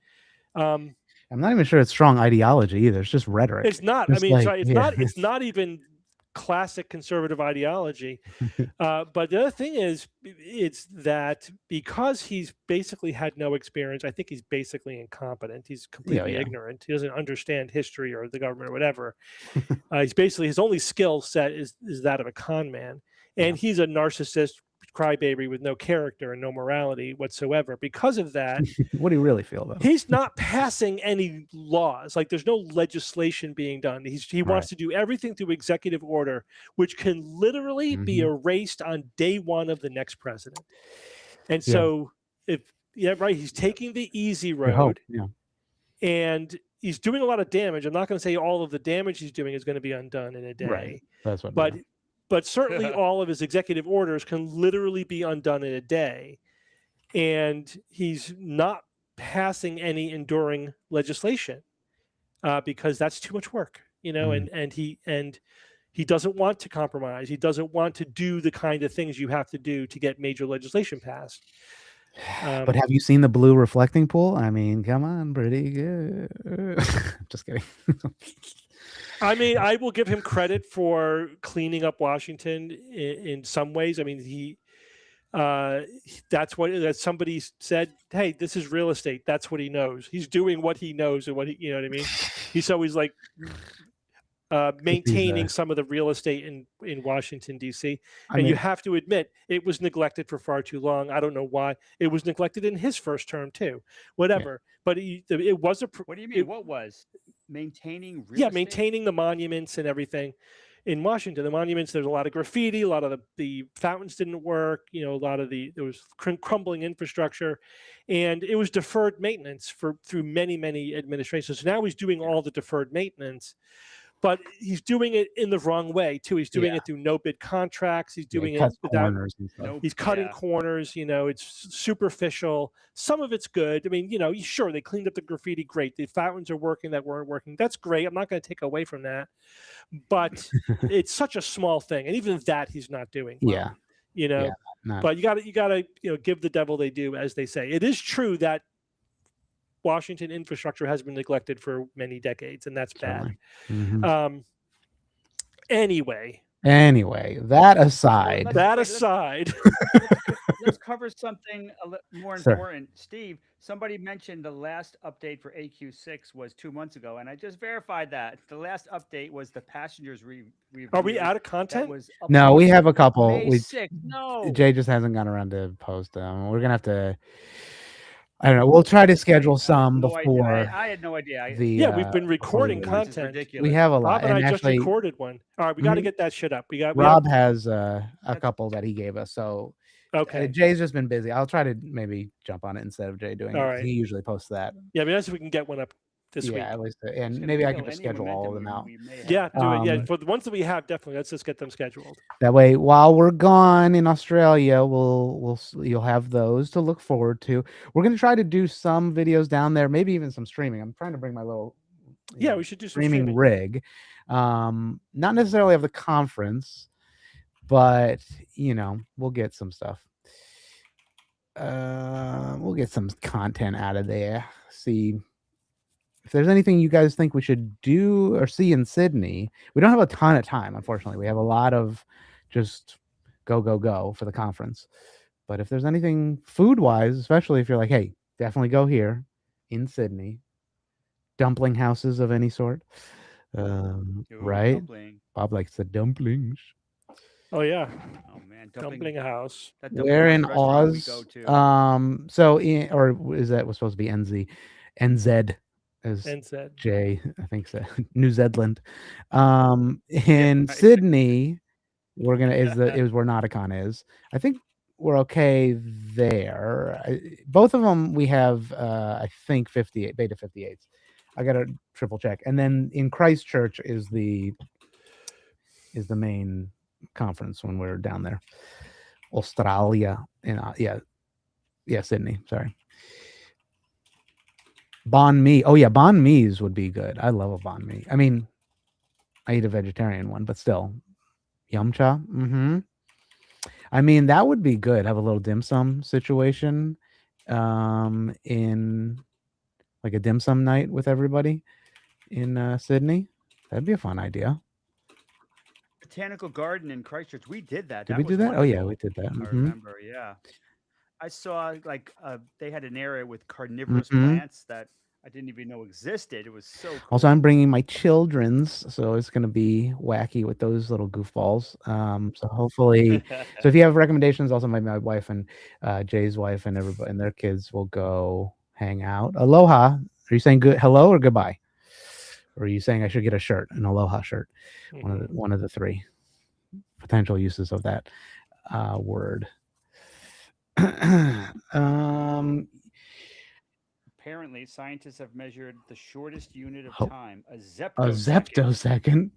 I'm not even sure it's strong ideology either. It's just rhetoric. It's not. I mean, it's not even classic conservative ideology. But the other thing is, it's that because he's basically had no experience, I think he's basically incompetent. He's completely ignorant. He doesn't understand history or the government or whatever. He's basically, his only skill set is that of a con man. And he's a narcissist crybaby with no character and no morality whatsoever. Because of that, what do you really feel, though? He's not passing any laws. Like, there's no legislation being done. He wants to do everything through executive order, which can literally be erased on day one of the next president. And so, he's taking the easy road, and he's doing a lot of damage. I'm not going to say all of the damage he's doing is going to be undone in a day. Right. That's what. But certainly all of his executive orders can literally be undone in a day. And he's not passing any enduring legislation because that's too much work, and he doesn't want to compromise. He doesn't want to do the kind of things you have to do to get major legislation passed. But have you seen the blue reflecting pool? I mean, come on, pretty good. Just kidding. I mean, I will give him credit for cleaning up Washington in some ways. I mean, that's what somebody said. Hey, this is real estate. That's what he knows. He's doing what he knows, and what you know what I mean. He's always like maintaining some of the real estate in Washington D.C. And you have to admit it was neglected for far too long. I don't know why. It was neglected in his first term too. Whatever, but it was a. What do you mean? What was maintaining? Real estate? Maintaining the monuments and everything. In Washington, the monuments, there's a lot of graffiti, a lot of the fountains didn't work, a lot of there was crumbling infrastructure, and it was deferred maintenance through many, many administrations. So now he's doing all the deferred maintenance, but he's doing it in the wrong way too. He's doing it through no bid contracts. He's doing it without, he's cutting corners, it's superficial. Some of it's good. I mean, sure, they cleaned up the graffiti. Great. The fountains are working that weren't working. That's great. I'm not going to take away from that, but it's such a small thing. And even that he's not doing. Well, but you gotta, give the devil they do, as they say. It is true that Washington infrastructure has been neglected for many decades, and that's bad. Anyway, that aside, let's cover something more important. Steve, somebody mentioned the last update for AQ6 was 2 months ago, and I just verified that the last update was the passengers review. Are we out of content? No, we have a couple. No, Jay just hasn't gone around to post them. We're gonna have to. I don't know. We'll try to schedule some before. I had no idea. We've been recording content. We have a lot. Rob and I just recorded one. All right, we got to get that shit up. Rob has a couple that he gave us. So Jay's just been busy. I'll try to maybe jump on it instead of Jay doing it. Right. He usually posts that. Yeah, but if we can get one up this week. Yeah, at least, and maybe I can just schedule all of them out. Yeah, do it. Yeah, for the ones that we have, definitely. Let's just get them scheduled. That way, while we're gone in Australia, you'll have those to look forward to. We're gonna try to do some videos down there, maybe even some streaming. I'm trying to bring my little we should do some streaming rig. Not necessarily of the conference, but we'll get some stuff. We'll get some content out of there. See if there's anything you guys think we should do or see in Sydney. We don't have a ton of time, unfortunately. We have a lot of just go for the conference. But if there's anything food-wise, especially if you're like, hey, definitely go here in Sydney. Dumpling houses of any sort. Right? Dumpling. Bob likes the dumplings. Oh, yeah. Oh, man. Dumpling house. Where in Oz? Was supposed to be NZ. as NZ. Jay, I think so. New Zealand. In right. Sydney, we're where Nauticon is. I think we're okay there. Both of them we have I think 58 beta 58s. I gotta triple check. And then in Christchurch is the main conference when we're down there. Australia. Sydney. Sorry. Banh mi. Oh yeah, banh mi's would be good. I love a banh mi. I mean, I eat a vegetarian one, but still. Yum cha. Mm-hmm. I mean, that would be good. Have a little dim sum situation in like a dim sum night with everybody in Sydney. That'd be a fun idea. Botanical Garden in Christchurch. We did that. Did That we was do that? Oh yeah, we wonderful. did that. I Mhm. remember. Yeah, I saw like they had an area with carnivorous Mhm. plants that I didn't even know existed. It was so cool. Also, I'm bringing my children's, so it's going to be wacky with those little goofballs. So hopefully, so if you have recommendations, also my wife and Jay's wife and everybody and their kids will go hang out. Aloha. Are you saying good hello or goodbye? Or are you saying I should get a shirt, an aloha shirt? One of the three potential uses of that word. Apparently, scientists have measured the shortest unit of Oh, time, a a zeptosecond. zeptosecond.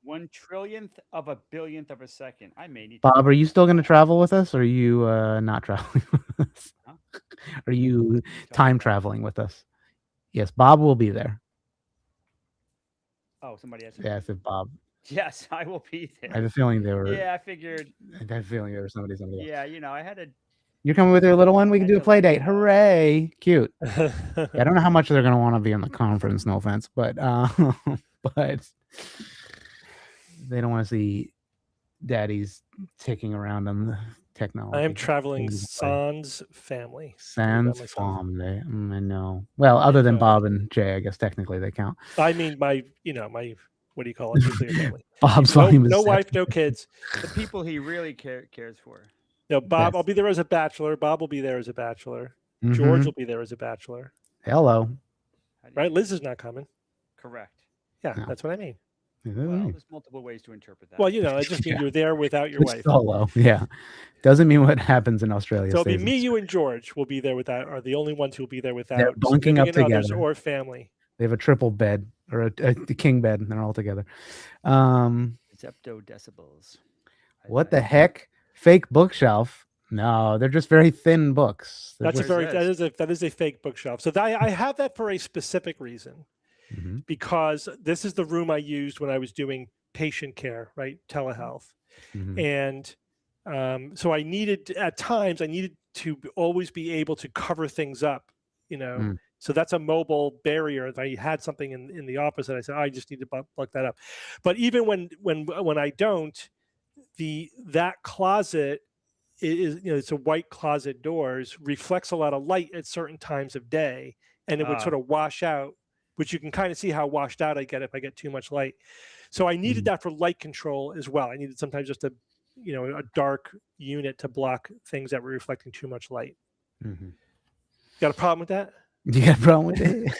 1/1000th of a billionth of a second. I may need. Bob, are you still going to travel with us, or are you not traveling with us? Huh? Are you time traveling with us? Yes, Bob will be there. Oh, somebody has. Yeah, I said Bob. Yes, I will be I have there. a feeling they were. Yeah, I figured. I had a feeling there was somebody else. Yeah, I had a. You're coming with your little one? We can Had do a to play let you date. know. Hooray! Cute. Yeah, I don't know how much they're going to want to be on the conference. No offense, but but they don't want to see daddy's ticking around on the technology. I am traveling Play. sans family. Sans myself. family. I know. Well, other than Bob and Jay, I guess technically they count. I mean, my what do you call it? Nuclear family. Bob's no wife, no kids. The people he really cares for. No, Bob. Yes. I'll be there as a bachelor. Bob will be there as a bachelor. George will be there as a bachelor. Hello. Right? Liz is not coming. Correct. Yeah, No. that's what I mean. Well, there's multiple ways to interpret that. Well, I just mean you're there without your wife. Solo. Yeah. Doesn't mean what happens in Australia. So it'll be me, you, and George will be there without, are the only ones who will be there without They're bunking up significant others together. or family. They have a triple bed or a king bed, and they're all together. Zeptodecibels. What the heck? Fake bookshelf? No, they're just very thin books. That is a fake bookshelf. So I have that for a specific reason, because this is the room I used when I was doing patient care, right? Telehealth. And so I needed to always be able to cover things up, So that's a mobile barrier. If I had something in the office that I said, I just need to plug that up. But even when I don't, that closet is, it's a white closet doors, reflects a lot of light at certain times of day, and it would sort of wash out, which you can kind of see how washed out I get if I get too much light. So I needed that for light control as well. I needed sometimes just a dark unit to block things that were reflecting too much light. Got a problem with that? You got a problem with it?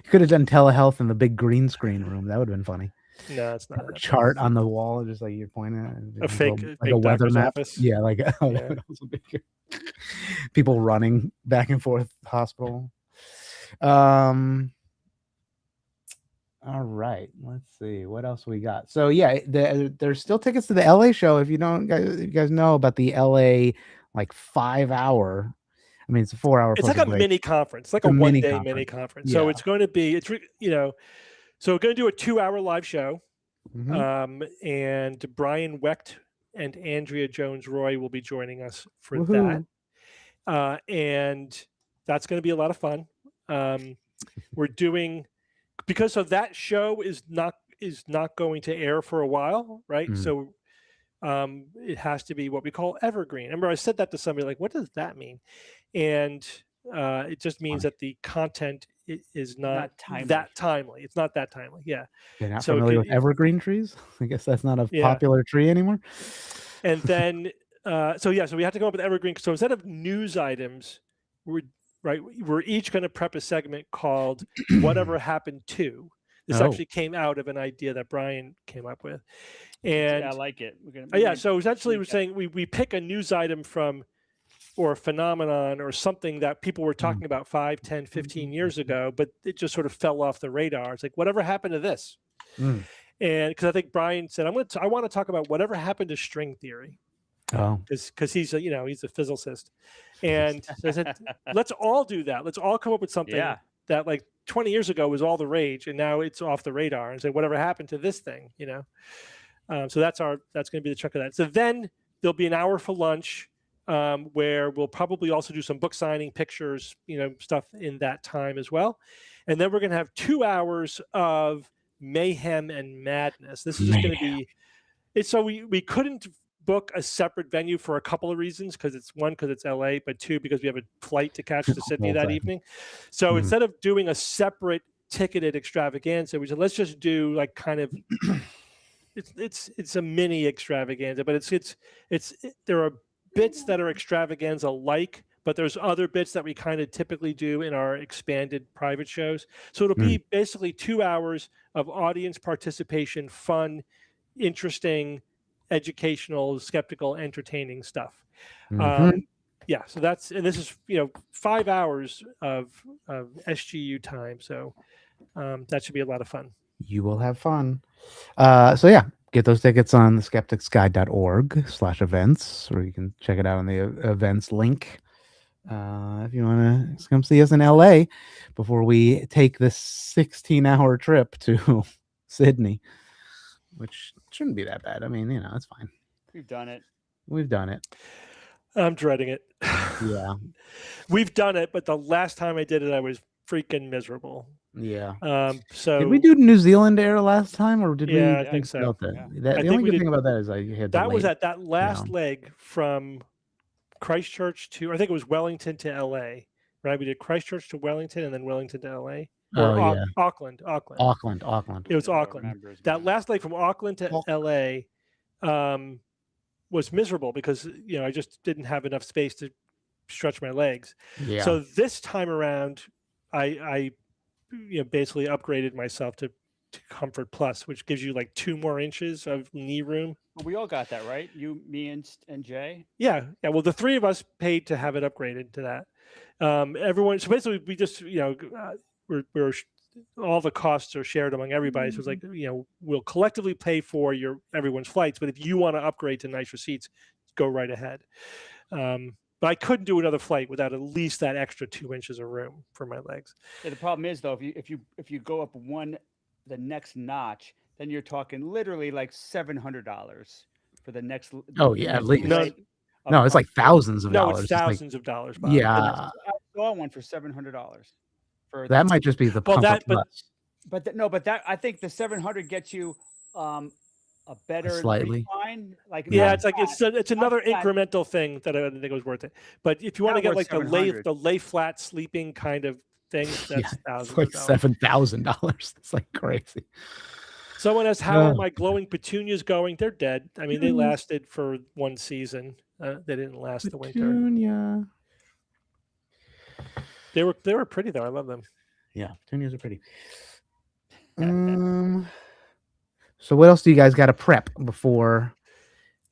You could have done telehealth in the big green screen room. That would have been funny. No, it's not. A chart on the wall, just like you're pointing at. A fake weather map. Office. Yeah, like people running back and forth hospital. All right, let's see what else we got. So yeah, there's still tickets to the LA show. If you guys know about the LA 5 hour. I mean, it's a 4 hour. It's like a mini conference, like a 1 day mini conference. Yeah. So it's going to be, so we're going to do a 2 hour live show. And Brian Wecht and Andrea Jones-Roy will be joining us for that. And that's going to be a lot of fun. We're doing, because of that show is not going to air for a while, right? So it has to be what we call evergreen. Remember, I said that to somebody, like, what does that mean? And it just means that the content is not that timely. It's not that timely. Yeah. You're not familiar with evergreen trees? I guess that's not a popular tree anymore. And then, so we have to come up with evergreen. So instead of news items, right? We're each going to prep a segment called "Whatever Happened to." This actually came out of an idea that Brian came up with, and I like it. yeah. So essentially, we're saying we pick a news item from, or a phenomenon or something that people were talking about 5, 10, 15 years ago, but it just sort of fell off the radar. It's like, whatever happened to this? And because I think Brian said, I want to talk about whatever happened to string theory. Because he's he's a physicist, and so I said, let's all do that. Let's all come up with something that like 20 years ago was all the rage, and now it's off the radar. And say, whatever happened to this thing? So that's going to be the chunk of that. So then there'll be an hour for lunch, where we'll probably also do some book signing, pictures, stuff in that time as well. And then we're going to have 2 hours of mayhem and madness. This is just going to be. So we couldn't book a separate venue for a couple of reasons, because it's LA, but 2, because we have a flight to catch to Sydney that evening. So instead of doing a separate ticketed extravaganza, we said, let's just do like kind of it's a mini extravaganza, but there are bits that are extravaganza like, but there's other bits that we kind of typically do in our expanded private shows. So it'll be basically 2 hours of audience participation, fun, interesting, educational, skeptical, entertaining stuff. So this is 5 hours of SGU time. So that should be a lot of fun. You will have fun. Get those tickets on theskepticsguide.org/events, or you can check it out on the events link. If you want to come see us in LA before we take this 16-hour trip to Sydney, which shouldn't be that bad. I mean, it's fine. We've done it. I'm dreading it. Yeah. We've done it, but the last time I did it, I was freaking miserable. Yeah. So did we do New Zealand Air last time, or did we? Yeah, I think so. The only good thing about that is I had that was at that last leg from Christchurch to, I think it was Wellington to LA, right? We did Christchurch to Wellington and then Wellington to LA. Auckland. It was Auckland. That last leg from Auckland to LA was miserable because I just didn't have enough space to stretch my legs. Yeah. So this time around, I basically upgraded myself to Comfort Plus, which gives you like 2 more inches of knee room. Well, we all got that, right? You, me, and Jay. Yeah. Well, the 3 of us paid to have it upgraded to that. Everyone. So basically, we just we're all the costs are shared among everybody. So it's like we'll collectively pay for everyone's flights, but if you want to upgrade to nicer seats, go right ahead. But I couldn't do another flight without at least that extra 2 inches of room for my legs. Yeah, the problem is though, if you go up the next notch, then you're talking literally like $700 for the next. At least. No, it's like thousands of dollars. No, it's thousands of dollars. Bob. Yeah, I saw one for $700. That might just be the Comfort Plus. But I think the 700 gets you a better slightly recline. Like it's another incremental thing that I didn't think was worth it. But if you want to get like the lay flat sleeping kind of thing, that's thousands. It's like $7,000. It's like crazy. Someone asked, how are my glowing petunias going? They're dead. I mean, they lasted for 1 season. They didn't last the winter. They were pretty though. I love them. Yeah, petunias are pretty. So what else do you guys got to prep before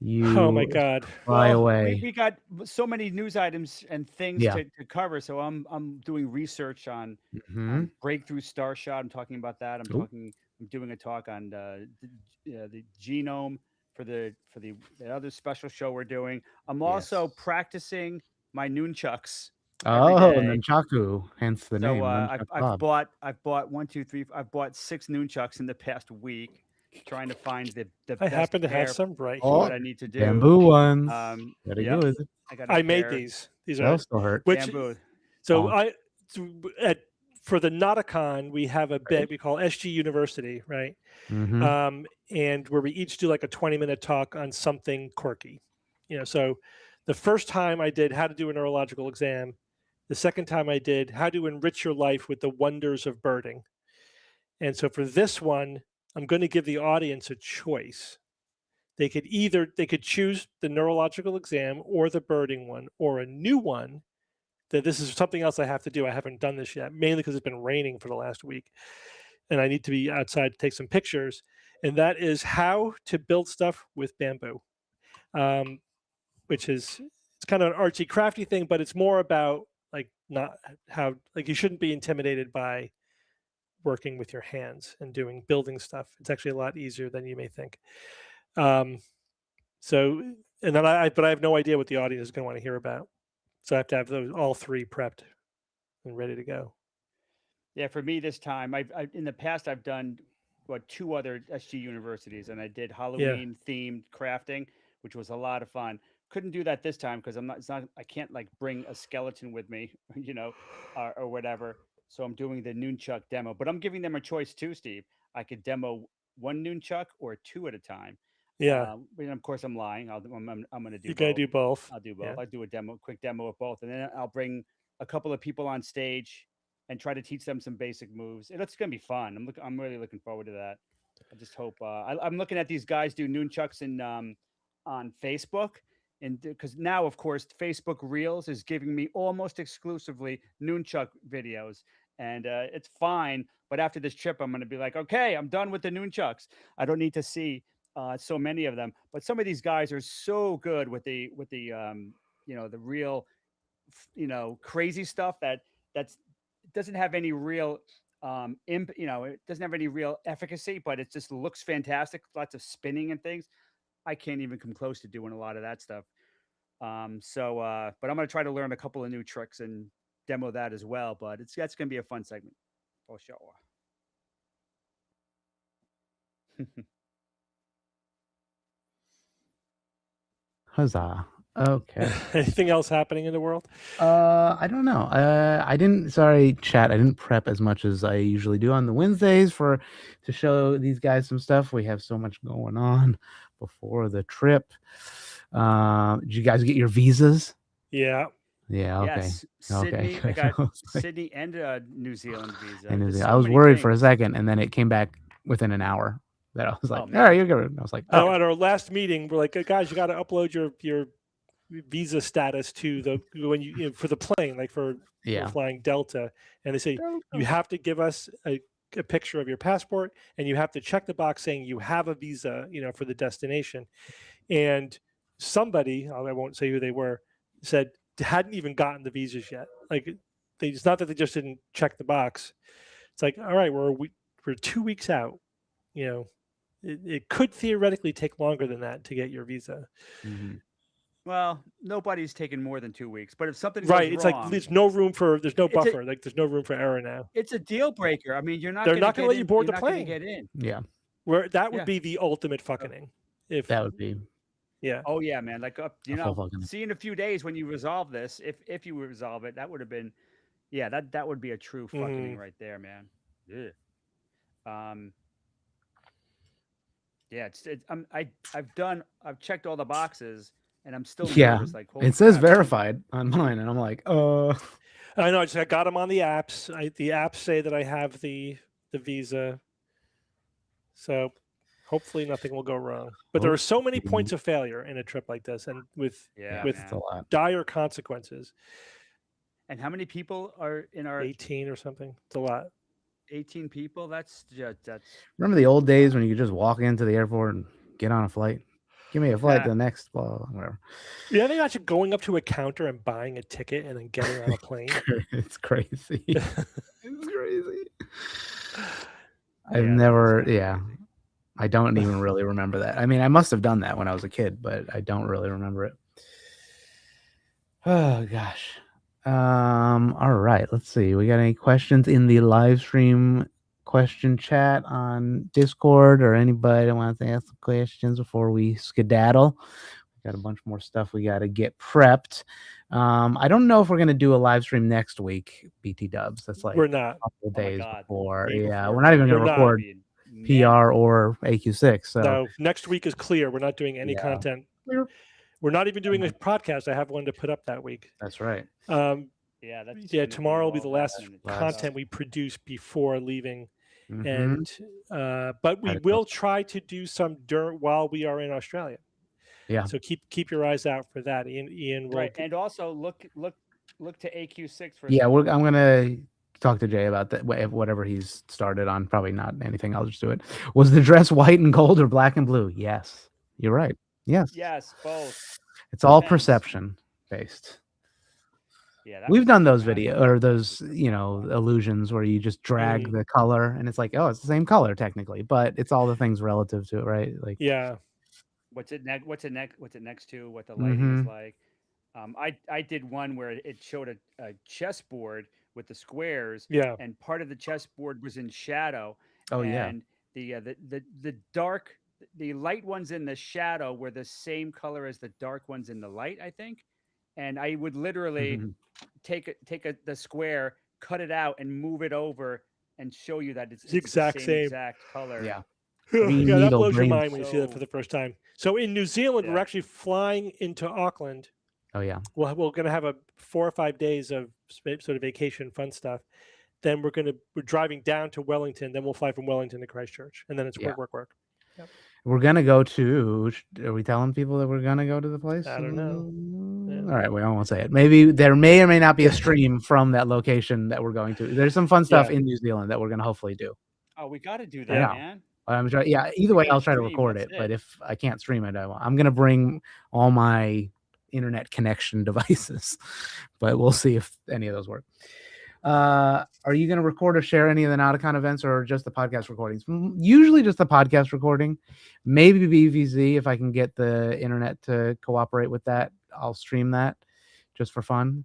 you? Oh my God! Fly away. We got so many news items and things to cover. So I'm doing research on breakthrough star shot. I'm talking about that. I'm doing a talk on the genome for the other special show we're doing. I'm also practicing my nunchucks. Nunchaku, hence the name. I've bought 1, 2, 3. I've bought 6 nunchucks in the past week, trying to find the best. I happen to have some right here. What I need to do. Bamboo ones. Very good. I made these. These are still hurt. Bamboo. So for the Nauticon, we have a bit we call SG University, right? And where we each do like a 20-minute talk on something quirky. So the first time I did how to do a neurological exam. The second time I did how to enrich your life with the wonders of birding. And so for this one, I'm going to give the audience a choice. They could choose the neurological exam or the birding one or a new one that this is something else I have to do. I haven't done this yet, mainly because it's been raining for the last week, and I need to be outside to take some pictures. And that is how to build stuff with bamboo, which is it's kind of an artsy, crafty thing, but it's more about like not how like you shouldn't be intimidated by working with your hands and building stuff. It's actually a lot easier than you may think. So, and then but I have no idea what the audience is going to want to hear about. So I have to have those all three prepped and ready to go. Yeah, for me this time, I in the past I've done 2 other SG universities, and I did Halloween themed crafting, which was a lot of fun. Couldn't do that this time because I'm not. It's not. I can't like bring a skeleton with me, or whatever. So I'm doing the nunchuck demo, but I'm giving them a choice too, Steve. I could demo 1 nunchuck or 2 at a time. Yeah, But of course I'm lying. I'm going to do. You gotta both. do both. I'll do both. Yeah. I'll do a quick demo of both, and then I'll bring a couple of people on stage and try to teach them some basic moves. It's going to be fun. I'm really looking forward to that. I just hope I'm looking at these guys do nunchucks on Facebook, and because now, of course, Facebook Reels is giving me almost exclusively nunchuck videos, and it's fine. But after this trip, I'm going to be like, okay, I'm done with the nunchucks. I don't need to see so many of them. But some of these guys are so good with the the real crazy stuff that's doesn't have any real it doesn't have any real efficacy, but it just looks fantastic. Lots of spinning and things. I can't even come close to doing a lot of that stuff. But I'm going to try to learn a couple of new tricks and demo that as well. But that's going to be a fun segment for sure. Huzzah. Okay. Anything else happening in the world? I don't know. I didn't. Sorry, chat. I didn't prep as much as I usually do on the Wednesdays to show these guys some stuff. We have so much going on before the trip. Did you guys get your visas? Yeah. Yeah. Okay. Yes, Okay. Sydney. I good. got I was like- Sydney and New Zealand visa. and There's I so was many worried for a things. second, and then it came back within an hour. That I was like, Oh, all man. right, you're good. I was like, Oh, oh, at our last meeting, we're like, guys, you got to upload your visa status to the when for the plane, like for yeah. flying Delta, and they say you have to give us a picture of your passport, and you have to check the box saying you have a visa, for the destination. And somebody, I won't say who they were, said hadn't even gotten the visas yet. Like it's not that they just didn't check the box. It's like, all right, we're 2 weeks out. It could theoretically take longer than that to get your visa. Mm-hmm. Well, nobody's taken more than 2 weeks, but if something Right. goes It's wrong, like there's no It's a- buffer. Like there's no room for error now. it's a deal breaker. I mean, They're not not going gonna let you board the You're not going to plane. get in. Yeah. Where that would Yeah. be the ultimate fucking if That would be. yeah. Oh yeah, man. Like full fucking- see in a few days when you resolve this, if you resolve it, that would have been, yeah, that would be a true fucking right there, man. Yeah. Yeah, I've checked all the boxes, and I'm still Yeah. nervous. Like, holy It says crap. verified on mine, and I'm like, I know. I got them on the apps. The apps say that I have the visa, so hopefully nothing will go wrong. But there are so many points of failure in a trip like this, and with Yeah, with man. it's a lot. dire consequences. And how many people are in our 18 or something. It's a lot. 18 people? That's Remember the old days when you could just walk into the airport and get on a flight? Give me a flight to the next, well, whatever. Yeah, I think actually going up to a counter and buying a ticket and then getting on a plane. It's crazy. It's crazy. I've Yeah, never, I don't even really remember that. I mean, I must have done that when I was a kid, but I don't really remember it. Oh gosh. All right, let's see. We got any questions in the live stream question chat on Discord, or anybody that wants to ask some questions before we skedaddle? We got a bunch more stuff we got to get prepped. I don't know if we're gonna do a live stream next week, BT Dubs. That's like We're not. a couple days God. before. Day Yeah, before. we're not even gonna We're not. record PR or AQ6. So No, next week is clear. We're not doing any content. We're not even doing a podcast. I have one to put up that week. that's right. Yeah, that's Yeah, gonna be tomorrow will be the last last-minute content stuff. we produce before leaving. Mhm. And but we will try to do some while we are in Australia. Yeah. So keep your eyes out for that. Ian will Right, and also look look to AQ6 for Yeah, I'm gonna talk to Jay about that. Whatever he's started on, probably not anything. I'll just do it. Was the dress white and gold or black and blue? Yes, you're right. Yes, Yes, both. it's all Depends. perception based. Yeah, that We've was done those magic. video or those, illusions where you just drag the color and it's like, oh, it's the same color technically, but it's all the things relative to it, right? Like, Yeah. What's it next to? What the lighting is Mhm. like? I did one where it showed a chessboard with the squares, Yeah. and part of the chessboard was in shadow, oh yeah. and the dark, the light ones in the shadow were the same color as the dark ones in the light, I think. And I would literally Mhm. take the square, cut it out, and move it over, and show you that it's The exact the same. exact color. Yeah. Yeah, Green that needle, blows your green mind when you see that So- for the first time. So in New Zealand, we're Yeah. actually flying into Auckland. Oh yeah. We're going to have a 4 or 5 days of sort of vacation, fun stuff. Then we're driving down to Wellington. Then we'll fly from Wellington to Christchurch, and then it's Yeah. work. We're gonna go to. Are we telling people that we're gonna go to the place? I don't know. Yeah. All right, we won't say it. Maybe there may or may not be a stream from that location that we're going to. There's some fun stuff Yeah. in New Zealand that we're gonna hopefully do. Oh, we got to do that, Yeah. man. I'm trying. Yeah. Either We way, gotta I'll try to stream, record that's it. But it. if I can't stream it, I'm gonna bring all my internet connection devices. But we'll see if any of those work. Are you going to record or share any of the Nauticon events or just the podcast recordings? Usually just the podcast recording, maybe BVZ. If I can get the internet to cooperate with that, I'll stream that just for fun.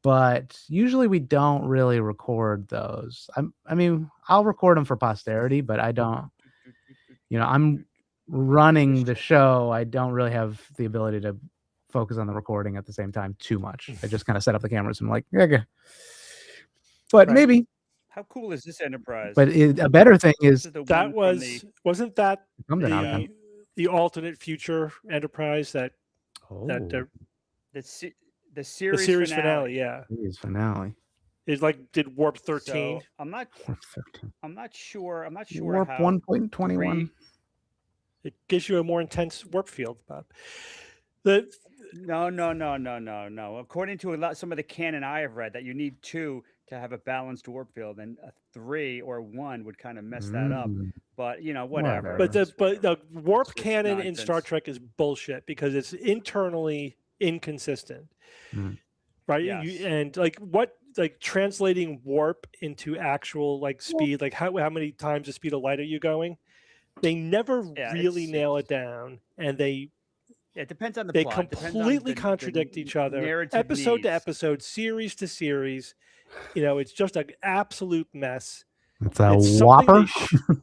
But usually we don't really record those. I mean, I'll record them for posterity, but I don't, I'm running the show. I don't really have the ability to focus on the recording at the same time too much. I just kind of set up the cameras and I'm like, okay. But Right. maybe. How cool is this Enterprise? But a better thing is This is the That one from the- wasn't that Nauticon. the alternate future Enterprise that the the series, series finale. finale, yeah, series finale. is like did Warp 13. So I'm not sure. I'm not sure Warp how 1.21. It gives you a more intense warp field, Bob. No. According to some of the canon I have read, that you need 2 to have a balanced warp field, and a 3 or 1 would kind of mess that up. But whatever. But the warp It's canon in Star nonsense. Trek is bullshit because it's internally inconsistent, right? Yes. And translating warp into actual speed, like how many times the speed of light are you going? They never really nail it down, and it depends on the they plot. Depends on completely the contradict each other, narrative episode to needs. episode, series to series. It's just an absolute mess. It's a It's whopper.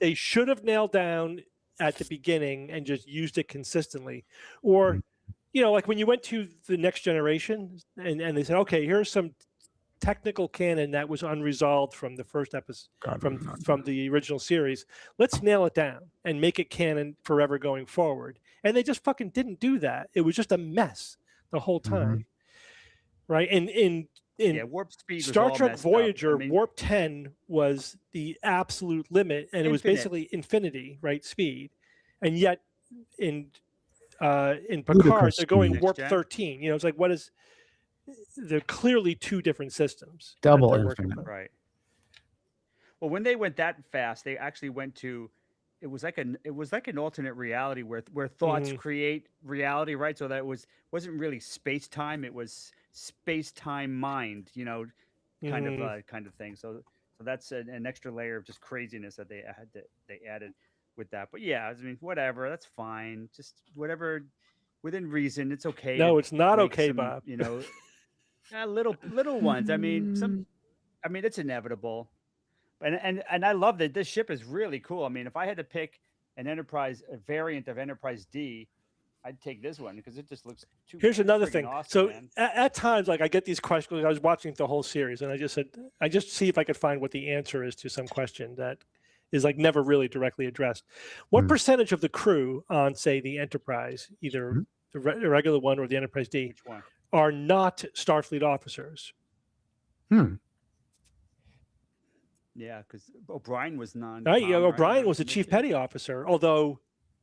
they should have nailed down at the beginning and just used it consistently. Or, like when you went to the Next Generation and they said, okay, here's some technical canon that was unresolved from the first episode, from the original series. Let's nail it down and make it canon forever going forward. And they just fucking didn't do that. It was just a mess the whole time. Right? And in warp speed was Star all Trek messed up. Voyager, I mean, Warp 10 was the absolute limit, and it was Infinite. basically infinity, right? Speed. And yet in Picard, Ludicrous they're going speed. Warp Next gen? 13. It's like, what is... They're clearly 2 different systems. that Double they're working infinite. with. right. Well, when they went that fast, they actually went to. It was like an alternate reality where thoughts create reality, right? So that wasn't really space time. It was space time mind, kind of thing. So that's an extra layer of just craziness that they added with that. But yeah, I mean, whatever, that's fine. Just whatever within reason. It's okay. No, to it's not make okay, some, Bob. little ones. I mean, it's inevitable. And I love that this ship is really cool. I mean, if I had to pick a variant of Enterprise D, I'd take this one because it just looks too. Here's another friggin' thing. Awesome, So man. at times, I get these questions. I was watching the whole series, and I just said, I just see if I could find what the answer is to some question that is never really directly addressed. What percentage of the crew on, say, the Enterprise, either the regular one or the Enterprise D, Which one? are not Starfleet officers? Yeah, because O'Brien was non. Right? O'Brien was a chief petty officer, although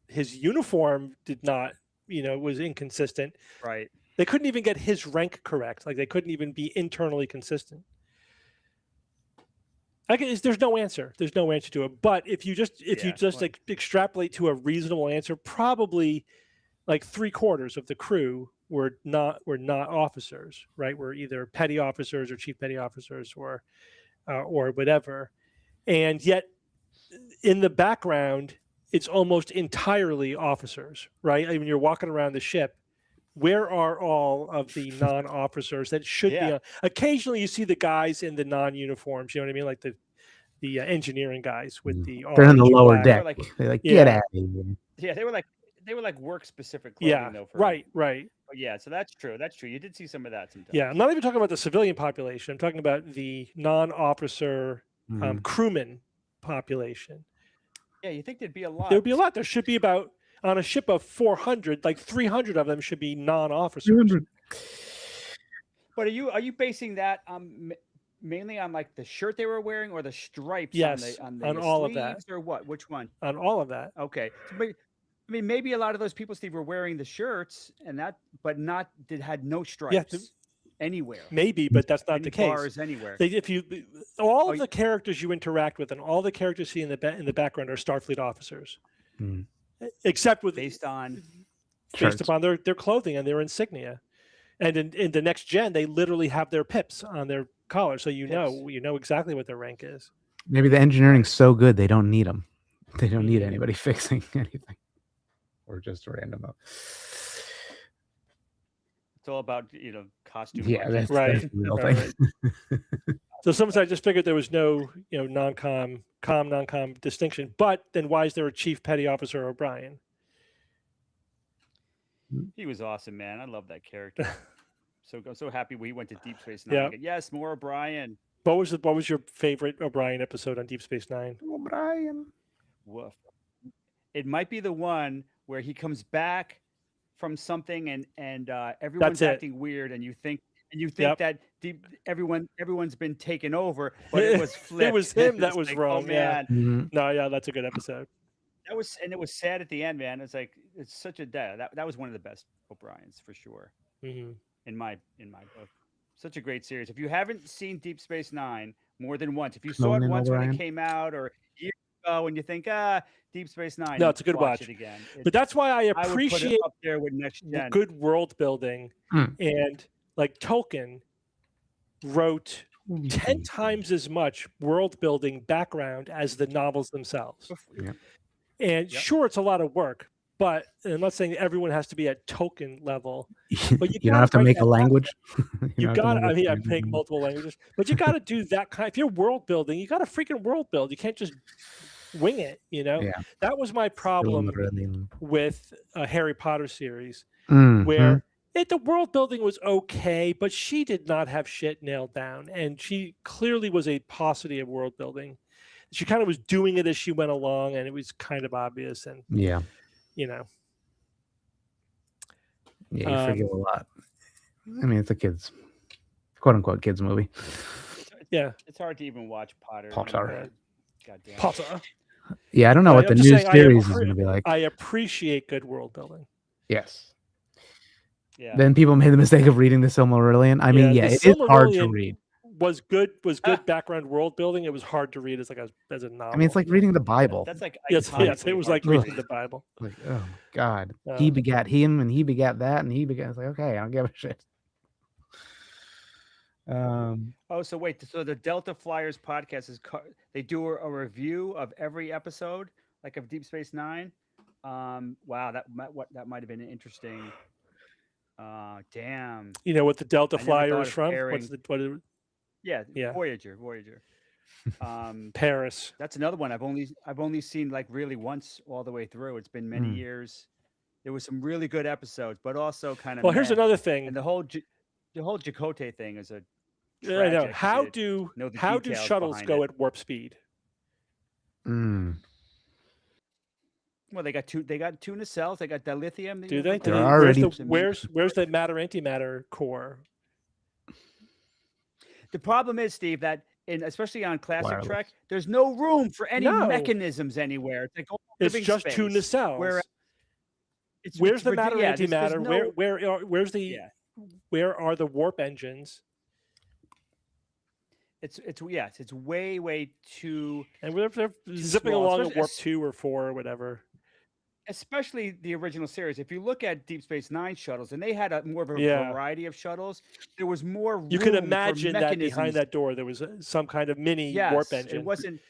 his uniform did not, was inconsistent. Right. They couldn't even get his rank correct. Like they couldn't even be internally consistent. There's no answer. There's no answer to it. But if you just extrapolate to a reasonable answer, probably like 3/4 of the crew were not officers, right? Were either petty officers or chief petty officers or whatever. And yet in the background, it's almost entirely officers, right? I mean, you're walking around the ship. Where are all of the non-officers that should be on? Occasionally you see the guys in the non-uniforms, you know what I mean? Like the engineering guys with the They're in the orange, lower black. deck. They're like, get out of here. Yeah, they were like work specific clothing though. Right. But yeah, so that's true. That's true. You did see some of that sometimes. Yeah, I'm not even talking about the civilian population. I'm talking about the non-officer crewman population. Yeah, you think there'd be a lot? There would be a lot. There should be about, on a ship of 400, like 300 of them should be non-officers. 300. But are you basing that mainly on like the shirt they were wearing or the stripes? Yes, on the on all of that. or what? Which one? On all of that. Okay. So, I mean, maybe a lot of those people, Steve, were wearing the shirts but had no stripes anywhere. Maybe, but that's not the case. Bars anywhere. All of the characters you interact with and all the characters you see in the background are Starfleet officers, except with based upon their clothing and their insignia. And in the next gen, they literally have their pips on their collar, so you know exactly what their rank is. Maybe the engineering's so good they don't need them. They don't need anybody fixing anything, or just random. It's all about costume. Yeah, that's right. the real thing. Right. So sometimes I just figured there was no non-com distinction. But then why is there a Chief Petty Officer O'Brien? He was awesome, man. I love that character. I'm so happy we went to Deep Space Nine. Yeah. Yes, more O'Brien. What was your favorite O'Brien episode on Deep Space Nine? O'Brien. Woof. It might be the one where he comes back from something and everyone's acting weird, and you think that everyone's been taken over, but it was flipped. It was him that was like, wrong. Oh, man. No, that's a good episode. It was sad at the end, man. It's like it's such a that was one of the best O'Briens for sure. Mm-hmm. In my book, such a great series. If you haven't seen Deep Space Nine more than once, if you saw it once when it came out or years ago, and you think Deep Space Nine, no, it's a good watch. It again. But that's why I appreciate I would put it up there with Next Gen. Good world building, and like Tolkien wrote 10 times as much world building background as the novels themselves. Yeah. And sure, it's a lot of work, but I'm not saying everyone has to be at Tolkien level. But you don't have to make a language. You got to, I make multiple languages, but you got to do that kind. If you're world building, you got to freaking world build. You can't just wing it. Yeah. That was my problem with a Harry Potter series, where the world building was okay, but she did not have shit nailed down, and she clearly was a paucity of world building. She kind of was doing it as she went along, and it was kind of obvious. And you forget a lot. I mean, it's a kids, quote unquote, kids movie. It's hard to even watch Potter. Potter. Goddamn. Potter. Yeah, I don't know what the new series is going to be like. I appreciate good world building. Yes. Yeah. Then people made the mistake of reading the Silmarillion. I mean, it is hard to read. Was good background world building. It was hard to read as a novel. I mean, it's like reading the Bible. That's like yes, it was like reading the Bible. Like, oh God, he begat him, and he begat that, and he begat. It's like, okay, I don't give a shit. So wait, so the Delta Flyers podcast they do a review of every episode, like of Deep Space Nine. Wow, that might have been interesting. Damn. You know what the Delta Flyer is from? Voyager. Paris. That's another one I've only seen like really once all the way through. It's been many years. There was some really good episodes, but also kind of. Well, here's another thing. And the whole Chakotay thing is a. I know. How do shuttles go at warp speed? Well, they got two nacelles. They got dilithium. Do they? They're already. Where's the matter antimatter core? The problem is, Steve, that especially on classic Trek, there's no room for any mechanisms anywhere. It's just two nacelles. Where's the matter antimatter? Where's the where are the warp engines? It's way too. And they're zipping small, along at especially- warp 2 or 4 or whatever. Especially the original series. If you look at Deep Space Nine shuttles, and they had more of a Yeah. variety of shuttles, there was more room You could for imagine that behind mechanisms. that door there was some kind of mini warp Yes, engine. it wasn't.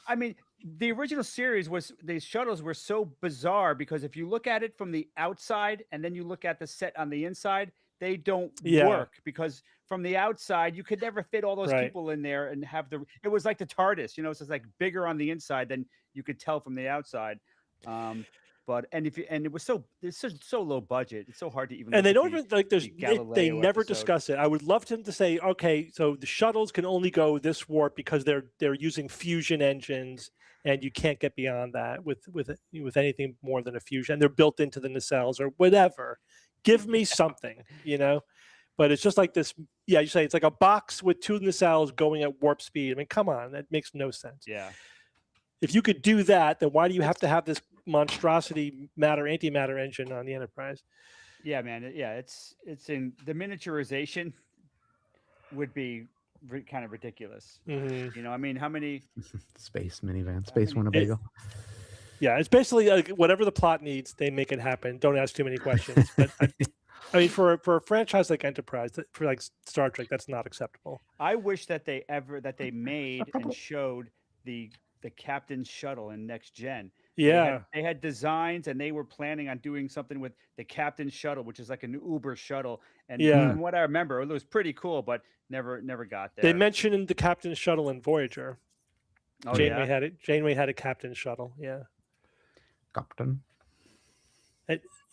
I mean, the original series these shuttles were so bizarre because if you look at it from the outside and then you look at the set on the inside, they don't Yeah. work because from the outside you could never fit all those Right. people in there and have it was like the TARDIS, you know, so it's like bigger on the inside than you could tell from the outside. But it was so low budget, it's so hard to even. And they look don't at even like the they Galileo never episode. discuss it. I would love them to say, okay, so the shuttles can only go this warp because they're using fusion engines, and you can't get beyond that with anything more than a fusion. And they're built into the nacelles or whatever. Give me something, you know. But it's just like this. Yeah, you say it's like a box with 2 nacelles going at warp speed. I mean, come on, that makes no sense. Yeah. If you could do that, then why do you have to have this monstrosity antimatter engine on the Enterprise? Yeah, man. Yeah, it's in the miniaturization would be kind of ridiculous. Mm-hmm. You know, I mean, how many space minivan, space Winnebago? Yeah, it's basically like whatever the plot needs, they make it happen. Don't ask too many questions. But I mean, for a franchise like Enterprise, for like Star Trek, that's not acceptable. I wish that they made and showed the captain's shuttle in Next Gen. Yeah, they had designs, and they were planning on doing something with the captain's shuttle, which is like an Uber shuttle. And from what I remember, it was pretty cool, but never got there. They mentioned the captain's shuttle in Voyager. Oh, Janeway had it. Janeway had a captain's shuttle. Yeah. Captain.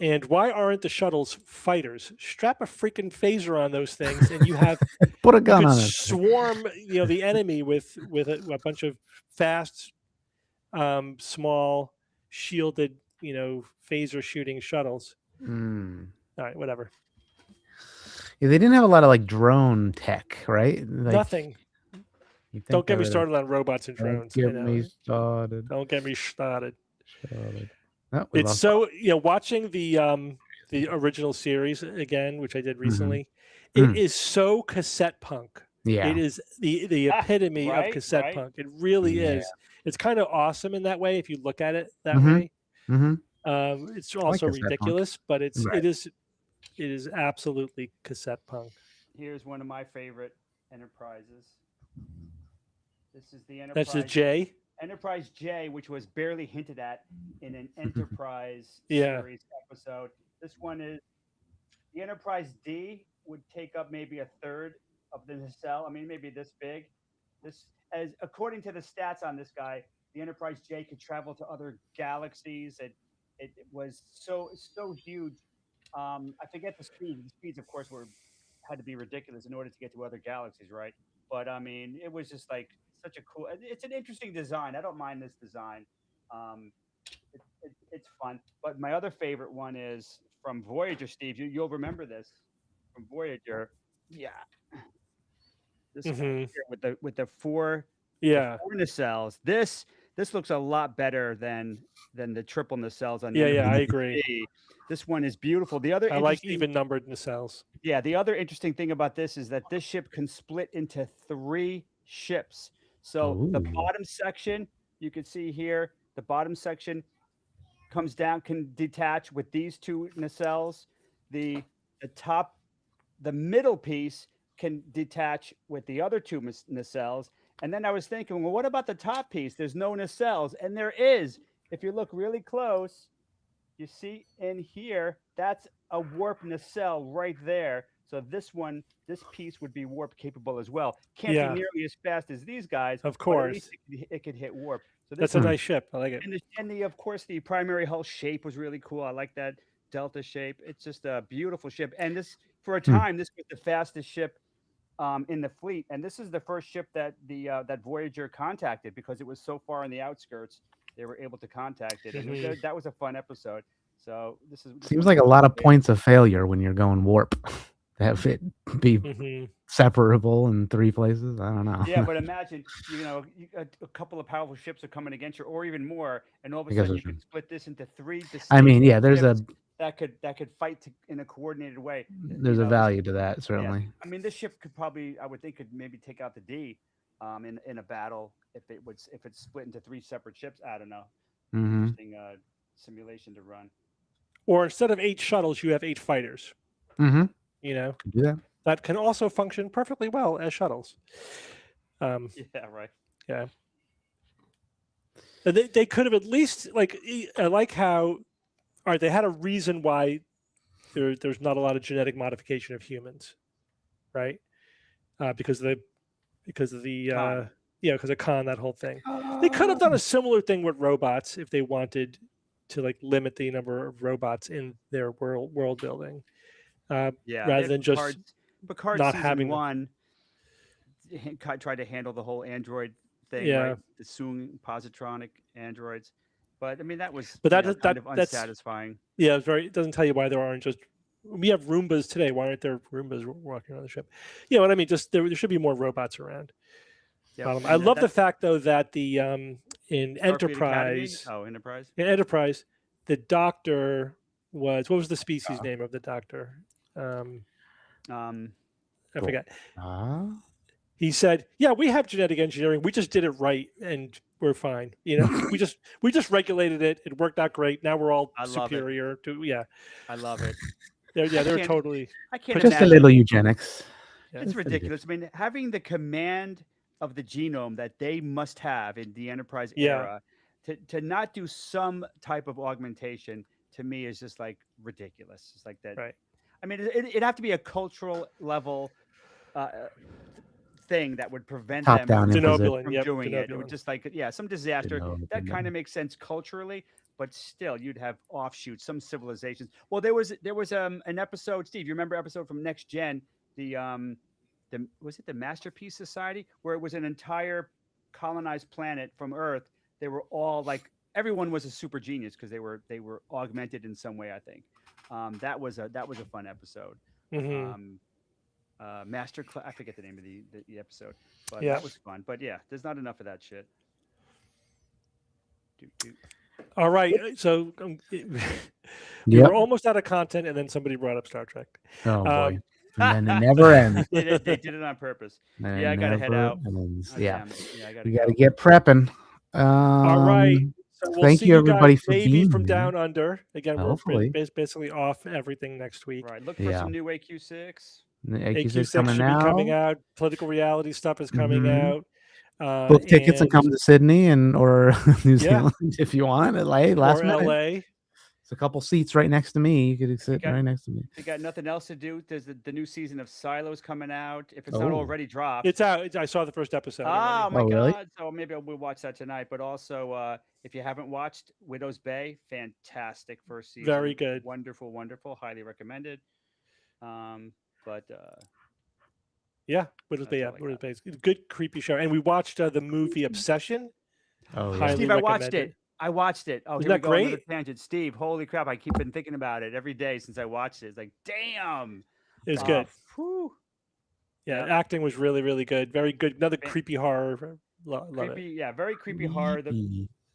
And why aren't the shuttles fighters? Strap a freaking phaser on those things, and you have put a gun you could on it. swarm, the enemy with a bunch of fast, small, shielded, phaser shooting shuttles. All right, whatever. Yeah, they didn't have a lot of like drone tech, right? Like, Nothing. Don't get me started on robots and drones. Don't get me started. Don't get me started. Oh, It's so watching the original series again, which I did recently. It is so cassette punk. Yeah, it is the epitome of cassette punk. It really is. It's kind of awesome in that way if you look at it that way. It's also ridiculous, but it is absolutely cassette punk. Here's one of my favorite Enterprises. This is the Enterprise. That's the J. Enterprise J, which was barely hinted at in an Enterprise Yeah. series episode. This one is the Enterprise D would take up maybe a third of the nacelle. I mean, maybe this big. This, as according to the stats on this guy, the Enterprise J could travel to other galaxies. It was so huge. I forget the speed. The speeds, of course, had to be ridiculous in order to get to other galaxies, right? But I mean, it was just like such a cool. It's an interesting design. I don't mind this design. It's fun. But my other favorite one is from Voyager, Steve. You'll remember this from Voyager. Yeah. This one here with the four nacelles. This looks a lot better than the triple nacelles on the I agree. This one is beautiful. The other I like even numbered nacelles. Yeah, the other interesting thing about this is that this ship can split into 3 ships. So the bottom section, you can see here, the bottom section comes down, can detach with these 2 nacelles. The middle piece can detach with the other 2 nacelles. And then I was thinking, well, what about the top piece? There's no nacelles, and there is. If you look really close, you see in here, that's a warp nacelle right there. So this piece would be warp capable as well. Can't be nearly as fast as these guys. Of course. But at least it could hit warp. So that's a nice ship. I like it. And of course, the primary hull shape was really cool. I like that delta shape. It's just a beautiful ship. And this, for a time, this was the fastest ship in the fleet. And this is the first ship that that Voyager contacted because it was so far in the outskirts. They were able to contact it. And that was a fun episode. So seems like a lot of points of failure when you're going warp. Have it be separable in 3 places. I don't know. Yeah, but imagine, a couple of powerful ships are coming against you, or even more, and all of a sudden you can split this into 3 distinct I mean, yeah, there's ships. that could fight in a coordinated way. There's a value to that, certainly. Yeah. I mean, this ship could probably, I would think, could maybe take out the D in a battle if it's split into 3 separate ships. I don't know. Interesting simulation to run. Or instead of 8 shuttles, you have 8 fighters. Mm-hmm. You know, Yeah, that can also function perfectly well as shuttles. Yeah, right. Yeah. They could have at least, like, I like how, all right, they had a reason why there's not a lot of genetic modification of humans, right? Because of Khan, that whole thing. They could have done a similar thing with robots if they wanted to, like, limit the number of robots in their world building. Rather than just Picard not season having 1 tried to handle the whole android thing, Yeah. right? The Soong positronic androids, but I mean that was But kind of unsatisfying. Yeah, it doesn't tell you why there aren't just. We have Roombas today. Why aren't there Roombas walking around the ship? You know what I mean? Just there should be more robots around. Yeah, I love the fact though that the in Starfleet Enterprise, Academy? in Enterprise, the doctor was, what was the species name of the doctor? I forget. He said, "Yeah, we have genetic engineering. We just did it right, and we're fine. You know, we just regulated it. It worked out great. Now we're all superior to I love it. They're totally. I can't just a imagine. little eugenics. It's ridiculous. I mean, having the command of the genome that they must have in the Enterprise era, to not do some type of augmentation, to me is just like ridiculous. It's like that. Right. I mean, it'd have to be a cultural level thing that would prevent them from doing it. It would just like, some disaster. That kind of makes sense culturally, but still, you'd have offshoots, some civilizations. Well, there was an episode, Steve. You remember episode from Next Gen, was it the Masterpiece Society, where it was an entire colonized planet from Earth. They were all like, everyone was a super genius because they were augmented in some way. I think that was a fun episode. Mm-hmm. I forget the name of the episode, but that was fun. But yeah, there's not enough of that shit. All right, so we were almost out of content, and then somebody brought up Star Trek. Oh boy. And then it never ends. They did it on purpose. I gotta head out. Yeah, we gotta get prepping. All right. So we'll thank see you everybody guys for maybe being from here. Down Under. Again, Hopefully. we're basically off everything next week. Right. Look for some new AQ6. AQ6 should be coming out. Political reality stuff is coming out. Book tickets and come to Sydney or New Zealand if you want. Last minute. LA. It's a couple seats right next to me. You could sit right next to me. You got nothing else to do. There's the new season of Silos coming out. If it's not already dropped, it's out. I saw the first episode. Oh my god! Really? So maybe we'll watch that tonight. But also, if you haven't watched Widow's Bay, fantastic first season. Very good. Wonderful, wonderful. Highly recommended. Widow's Bay. Widow's Bay. Good creepy show. And we watched the movie Obsession. Oh yeah. Steve, I watched it. Oh, isn't that great? Tangent. Steve, holy crap! I keep been thinking about it every day since I watched it. It's like, damn. It was good. Whew. Yeah, acting was really, really good. Very good. Another creepy horror. Love it. Yeah, very creepy horror.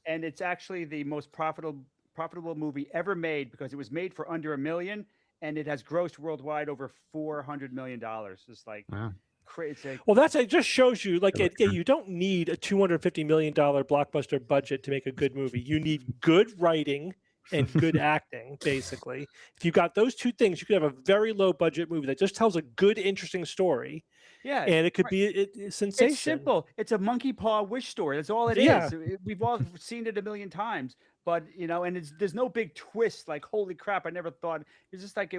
And it's actually the most profitable movie ever made because it was made for under $1 million, and it has grossed worldwide over $400 million. It's like crazy. Well, it just shows you, like, you don't need a $250 million blockbuster budget to make a good movie. You need good writing and good acting, basically. If you got those two things, you could have a very low budget movie that just tells a good, interesting story. Yeah, and it could be a sensation. It's simple. It's a monkey paw wish story. That's all it is. We've all seen it a million times, but and there's no big twist. Like, holy crap! I never thought. It's just like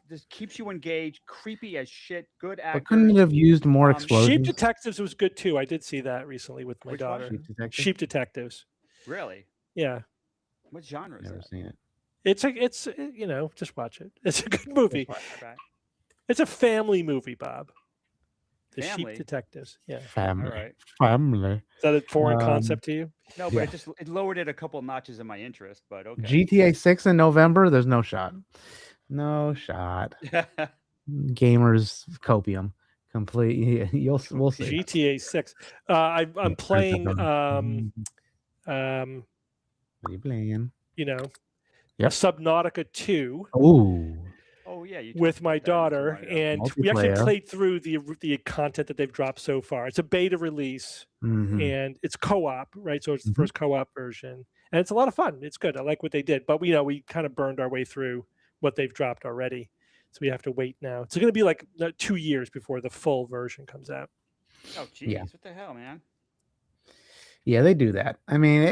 this keeps you engaged. Creepy as shit. Good acting. But couldn't it have used more explosions? Sheep Detectives was good too. I did see that recently with my daughter. Sheep Detectives. Really? Yeah. What genre is that? Seen it. It's just watch it. It's a good movie. It's a family movie, Bob. The Sheep Detectives. Yeah. Family. All right. Family. Is that a foreign concept to you? No, but it lowered it a couple notches in my interest, but okay. GTA 6 in November, there's no shot. No shot. Gamers copium. Complete. We'll see. GTA 6. I'm playing What are you playing? Subnautica 2. Oh yeah, with my daughter, and we actually played through the content that they've dropped so far. It's a beta release, and it's co-op, right? So it's the first co-op version, and it's a lot of fun. It's good. I like what they did, but we kind of burned our way through what they've dropped already, so we have to wait now. It's going to be like 2 years before the full version comes out. Oh geez, what the hell, man? Yeah, they do that. I mean,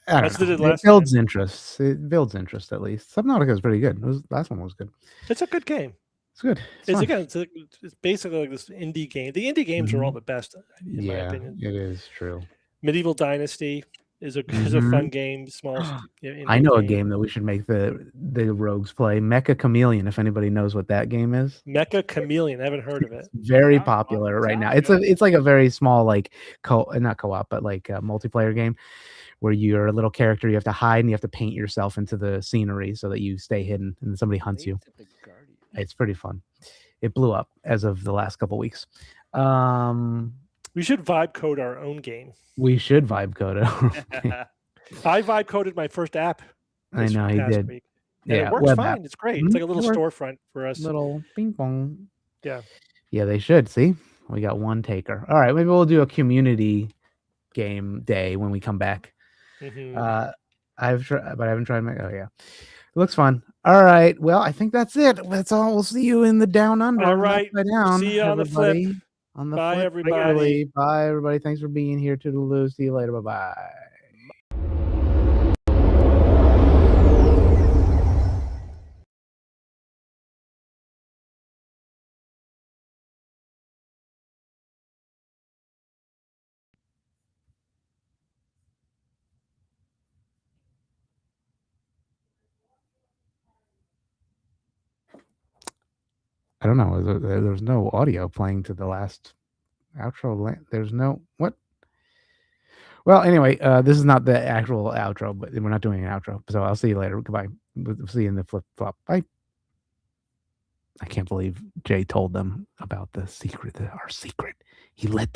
I don't know. It builds interest. It builds interest at least. Subnautica is pretty good. Last one was good. It's a good game. It's good. It's basically like this indie game. The indie games are all the best, in my opinion. It is true. Medieval Dynasty is a fun game. I know a game that we should make the rogues play. Mecha Chameleon. If anybody knows what that game is. Mecha Chameleon. I haven't heard of it. Very popular right now. It's like a very small like not co-op but like a multiplayer game where you're a little character. You have to hide and you have to paint yourself into the scenery so that you stay hidden and somebody hunts you. It's pretty fun. It blew up as of the last couple weeks. We should vibe code our own game. We should vibe code it. I vibe coded my first app. I know he did. Week. Yeah, it works fine. App. It's great. It's like a little storefront for us. Little ping pong. Yeah. Yeah, they should. See, we got one taker. All right, maybe we'll do a community game day when we come back. I've tried, but I haven't tried my. Oh yeah, it looks fun. All right. Well, I think that's it. That's all. We'll see you in the down under. All right. Down, see you on the flip. Bye, everybody. Bye, everybody. Thanks for being here. Toodaloo. See you later. Bye-bye. I don't know. There's no audio playing to the last outro. There's no what? Well, anyway, this is not the actual outro, but we're not doing an outro. So I'll see you later. Goodbye. We'll see you in the flip flop. Bye. I can't believe Jay told them about the secret. Our secret. He let